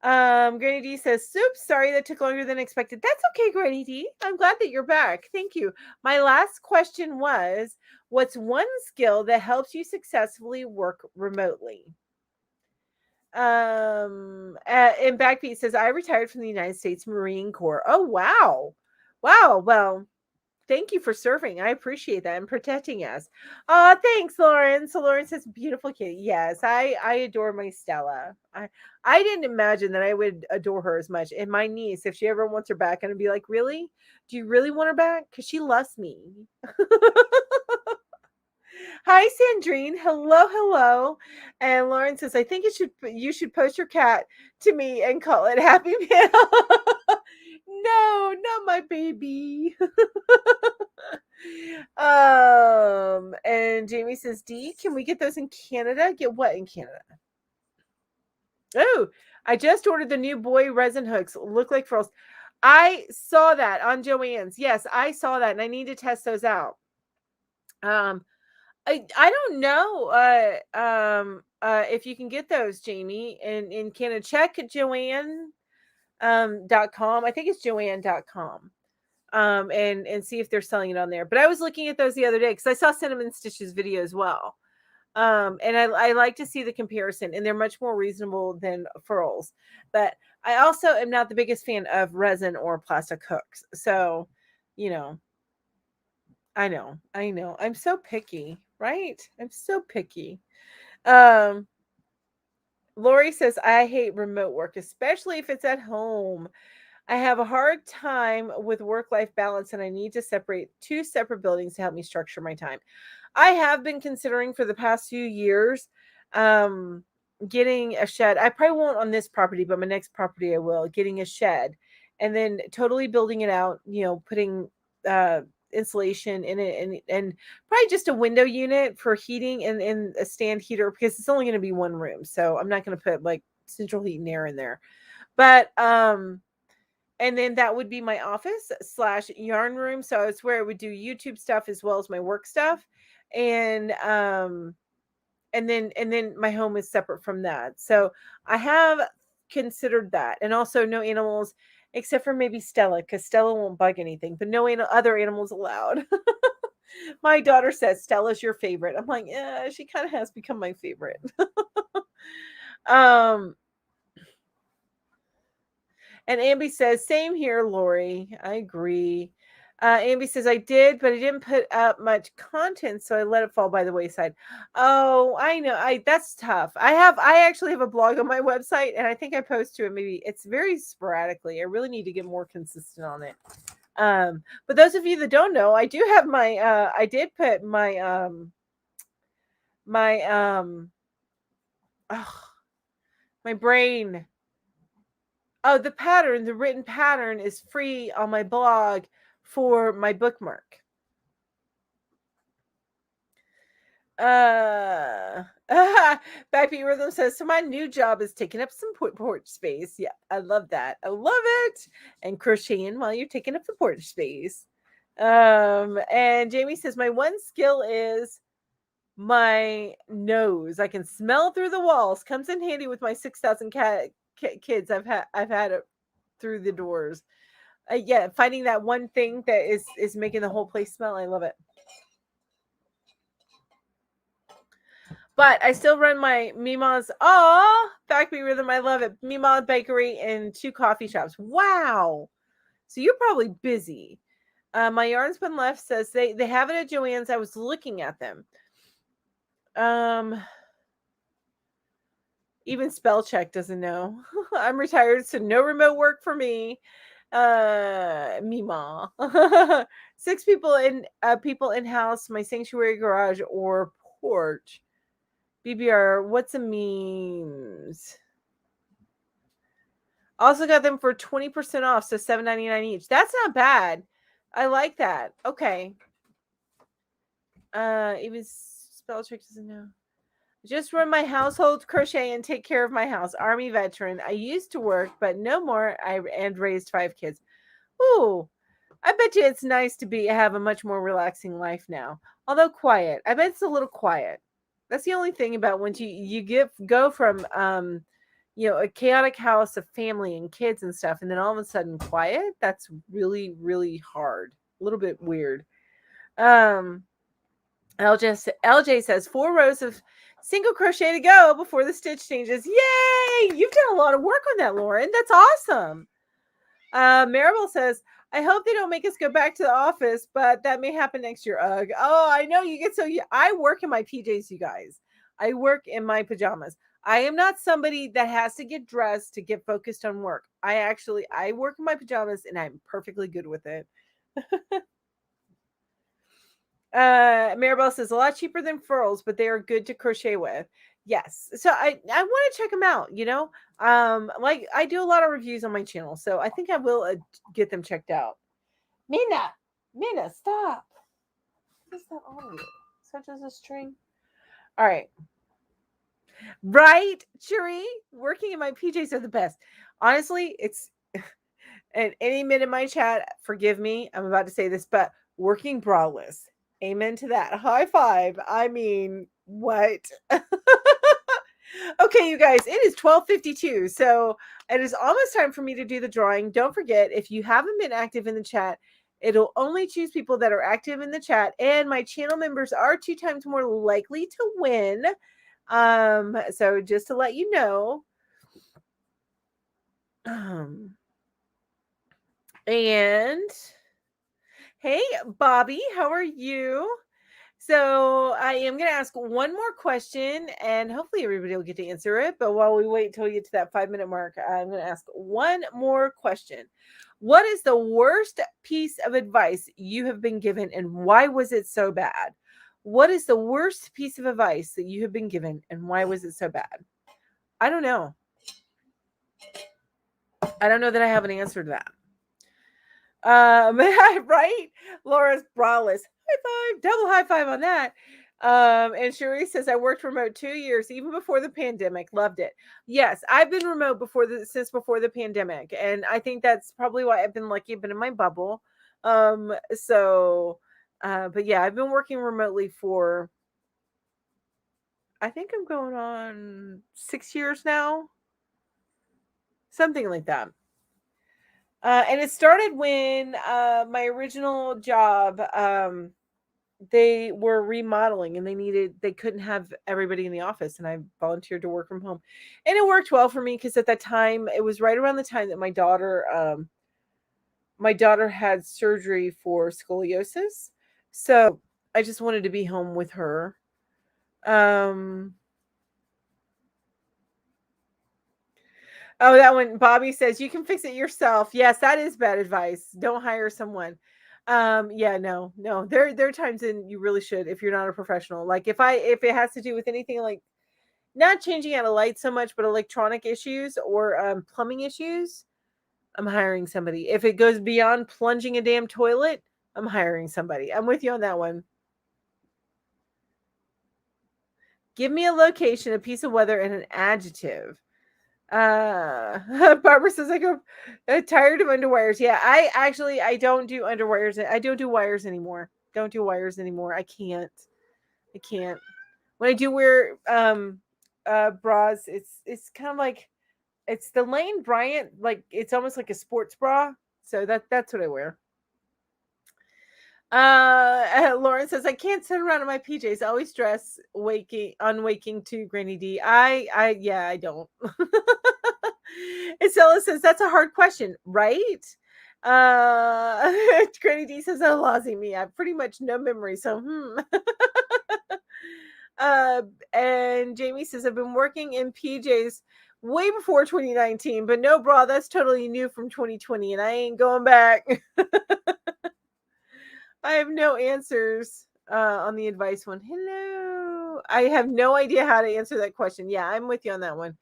Granny D says, "Soup, sorry that took longer than expected." That's okay, Granny D. I'm glad that you're back. Thank you. My last question was, what's one skill that helps you successfully work remotely? And Backbeat says, I retired from the United States Marine Corps. Oh, wow. Wow. Well, thank you for serving. I appreciate that and protecting us. Oh, thanks, Lauren. So Lauren says, beautiful kitty. Yes, I adore my Stella. I didn't imagine that I would adore her as much. And my niece, if she ever wants her back, I'm gonna be like, really? Do you really want her back? Because she loves me. Hi, Sandrine. Hello. And Lauren says, I think you should post your cat to me and call it Happy Meal. No, not my baby. And Jamie says, D, can we get those in Canada? Get what in Canada? Oh, I just ordered the new boy resin hooks. Look like frost. I saw that on Joann's. Yes, I saw that, and I need to test those out. I don't know if you can get those, Jamie, in Canada. Check Joann .com. I think it's Joann.com. And see if they're selling it on there. But I was looking at those the other day because I saw Cinnamon Stitch's video as well. And I like to see the comparison, and they're much more reasonable than furls. But I also am not the biggest fan of resin or plastic hooks. So, I know. I'm so picky, right? I'm so picky. Lori says, I hate remote work, especially if it's at home. I have a hard time with work-life balance, and I need to separate two separate buildings to help me structure my time. I have been considering for the past few years getting a shed. I probably won't on this property, but my next property I will, getting a shed and then totally building it out, putting insulation in it and probably just a window unit for heating and a stand heater because it's only going to be one room. So I'm not going to put like central heat and air in there. But and then that would be my office / yarn room. So it's where I would do YouTube stuff as well as my work stuff. And then my home is separate from that. So I have considered that. And also no animals except for maybe Stella, because Stella won't bug anything, but no other animals allowed. My daughter says Stella's your favorite. I'm like, yeah, she kind of has become my favorite. And Amby says, same here, Lori. I agree. Amby says, I did, but I didn't put up much content, so I let it fall by the wayside. Oh, I know. That's tough. I actually have a blog on my website, and I think I post to it. Maybe it's very sporadically. I really need to get more consistent on it. But those of you that don't know, I do have my. I did put my my oh, my brain. Oh, the written pattern is free on my blog for my bookmark. Backbeat Rhythm says, so my new job is taking up some porch space. Yeah, I love that. I love it. And crocheting while you're taking up the porch space. And Jamie says, my one skill is my nose. I can smell through the walls. Comes in handy with my 6,000 kids I've had it through the doors. Yeah, finding that one thing that is making the whole place smell. I love it. But I still run my Mima's. Oh, Backbeat Rhythm. I love it. Mima Bakery and 2 coffee shops. Wow. So you're probably busy. My Yarn Spun Left says they have it at Joann's. I was looking at them. Even spell check doesn't know. I'm retired, so no remote work for me. Mima. 6 people in house, my sanctuary garage or porch. BBR, what's a memes? Also got them for 20% off, so $7.99 each. That's not bad. I like that. Okay. Even spell check doesn't know. Just run my household crochet and take care of my house. Army veteran. I used to work, but no more. And raised 5 kids. Ooh, I bet you it's nice to have a much more relaxing life now. Although quiet. I bet it's a little quiet. That's the only thing about when you go from a chaotic house of family and kids and stuff, and then all of a sudden quiet. That's really, really hard. A little bit weird. LJ says 4 rows of single crochet to go before the stitch changes. Yay! You've done a lot of work on that, Lauren. That's awesome. Maribel says, I hope they don't make us go back to the office, but that may happen next year. Ugh. Oh, I know you get I work in my PJs, you guys. I work in my pajamas. I am not somebody that has to get dressed to get focused on work. I work in my pajamas and I'm perfectly good with it. Maribel says a lot cheaper than furls, but they are good to crochet with. Yes. So I want to check them out, like I do a lot of reviews on my channel, so I think I will get them checked out. Mina, stop. What is that on you? Such as a string. All right. Right, Cherie? Working in my PJs are the best. Honestly, it's and any minute in my chat, forgive me, I'm about to say this, but working braless. Amen to that. High five. I mean, what? Okay, you guys, it is 12:52. So it is almost time for me to do the drawing. Don't forget, if you haven't been active in the chat, it'll only choose people that are active in the chat. And my channel members are 2 times more likely to win. So just to let you know. And hey, Bobby, how are you? So I am going to ask one more question, and hopefully everybody will get to answer it. But while we wait till we get to that 5-minute mark, I'm going to ask one more question. What is the worst piece of advice you have been given, and why was it so bad? What is the worst piece of advice that you have been given, and why was it so bad? I don't know. I don't know that I have an answer to that. Right? Laura's braless. High five, double high five on that. And Cherie says, I worked remote 2 years, even before the pandemic. Loved it. Yes, I've been remote since before the pandemic. And I think that's probably why I've been lucky. I've been in my bubble. But yeah, I've been working remotely for, I think I'm going on 6 years now. Something like that. And it started when my original job, they were remodeling and they couldn't have everybody in the office, and I volunteered to work from home. And it worked well for me because at that time it was right around the time that my daughter had surgery for scoliosis. So I just wanted to be home with her. Um Oh, that one. Bobby says you can fix it yourself. Yes, that is bad advice. Don't hire someone. Yeah, no, no. There are times in you really should if you're not a professional. Like if it has to do with anything like not changing out a light so much, but electronic issues or plumbing issues, I'm hiring somebody. If it goes beyond plunging a damn toilet, I'm hiring somebody. I'm with you on that one. Give me a location, a piece of weather, and an adjective. Barbara says I go tired of underwires. Yeah, I don't do underwires. I don't do wires anymore. Don't do wires anymore. I can't. I can't. When I do wear bras, it's kind of like it's the Lane Bryant, like it's almost like a sports bra. So that's what I wear. Lauren says I can't sit around in my PJs. I always dress waking to Granny D. Yeah, I don't. Isella says that's a hard question, right? Granny D says oh lousy me. I have pretty much no memory, so and Jamie says I've been working in PJs way before 2019, but no bra, that's totally new from 2020, and I ain't going back. I have no answers on the advice one. Hello. I have no idea how to answer that question. Yeah, I'm with you on that one.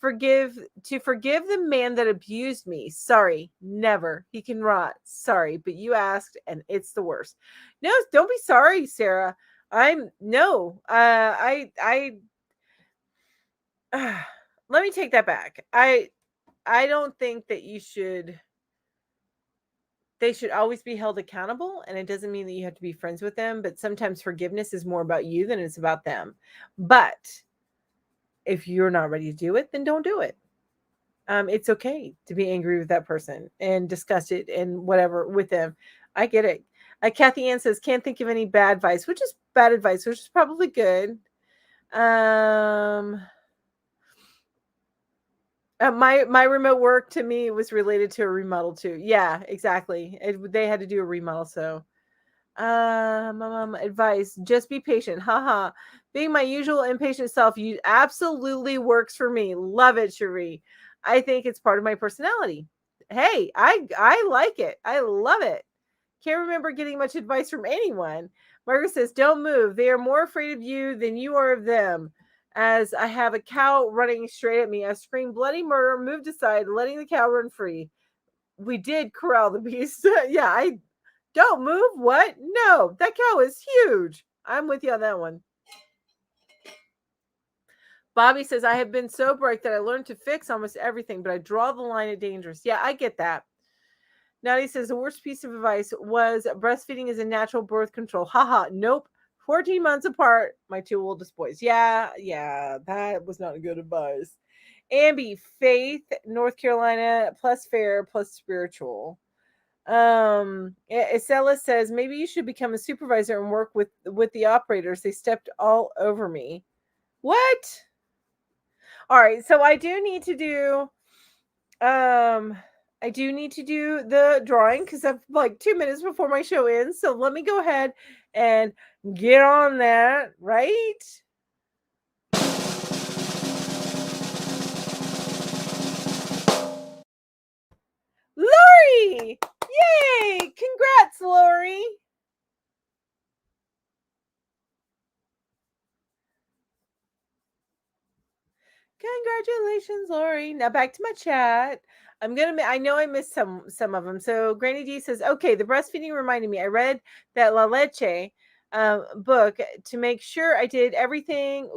Forgive the man that abused me. Sorry, never. He can rot. Sorry, but you asked and it's the worst. No, don't be sorry, Sarah. I'm no. Let me take that back. I don't think that they should always be held accountable, and it doesn't mean that you have to be friends with them, but sometimes forgiveness is more about you than it's about them. But if you're not ready to do it, then don't do it. It's okay to be angry with that person and discuss it and whatever with them. I get it. Kathy Ann says can't think of any bad advice, which is bad advice, which is probably good. My remote work to me was related to a remodel too. Yeah, exactly. They had to do a remodel, so advice: just be patient. Haha. Being my usual impatient self, you absolutely works for me. Love it, Cherie. I think it's part of my personality. Hey, I like it. I love it. Can't remember getting much advice from anyone. Margaret says, "Don't move. They are more afraid of you than you are of them." As I have a cow running straight at me, I scream bloody murder, moved aside, letting the cow run free. We did corral the beast. Yeah, I don't move. What? No, that cow is huge. I'm with you on that one. Bobby says, I have been so bright that I learned to fix almost everything, but I draw the line at dangerous. Yeah, I get that. Natty says, the worst piece of advice was breastfeeding is a natural birth control. Haha, nope. 14 months apart, my two oldest boys. Yeah, that was not a good advice. Ambi, faith, North Carolina, plus fair, plus spiritual. Isella says maybe you should become a supervisor and work with the operators. They stepped all over me. What? All right, so I do need to do the drawing because I've like 2 minutes before my show ends. So let me go ahead and get on that, right? Lori! Yay! Congrats, Lori! Congratulations, Lori. Now back to my chat. I know I missed some of them. So Granny D says, okay, the breastfeeding reminded me. I read that La Leche book to make sure I did everything.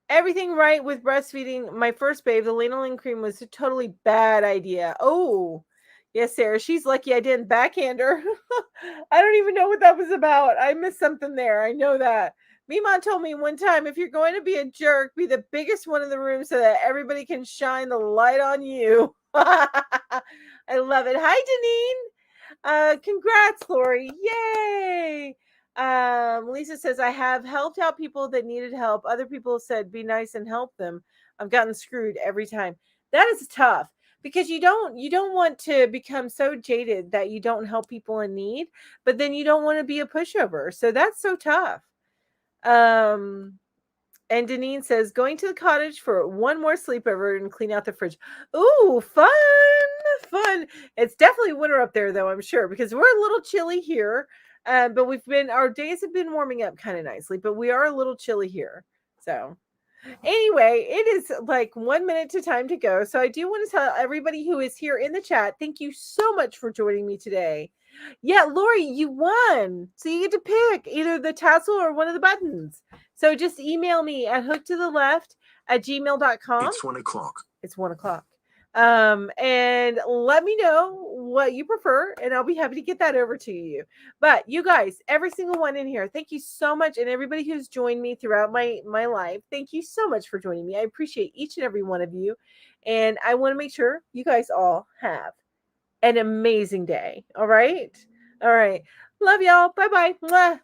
Everything right with breastfeeding my first babe. The lanolin cream was a totally bad idea. Oh, yes, Sarah. She's lucky I didn't backhand her. I don't even know what that was about. I missed something there. I know that. Mima told me one time, if you're going to be a jerk, be the biggest one in the room so that everybody can shine the light on you. I love it. Hi, Congrats, Lori. Yay. Lisa says, I have helped out people that needed help. Other people said, be nice and help them. I've gotten screwed every time. That is tough because you don't want to become so jaded that you don't help people in need, but then you don't want to be a pushover. So that's so tough. And Deneen says, going to the cottage for one more sleepover and clean out the fridge. Ooh, fun, fun. It's definitely winter up there, though, I'm sure, because we're a little chilly here. But our days have been warming up kind of nicely, but we are a little chilly here. So anyway, it is like 1 minute to time to go. So I do want to tell everybody who is here in the chat, thank you so much for joining me today. Yeah, Lori, you won. So you get to pick either the tassel or one of the buttons. So just email me at hooktotheleft@gmail.com. It's 1 o'clock. It's 1 o'clock. And let me know what you prefer, and I'll be happy to get that over to you. But you guys, every single one in here, thank you so much. And everybody who's joined me throughout my life, thank you so much for joining me. I appreciate each and every one of you. And I want to make sure you guys all have an amazing day. All right. Love y'all. Bye-bye. Mwah.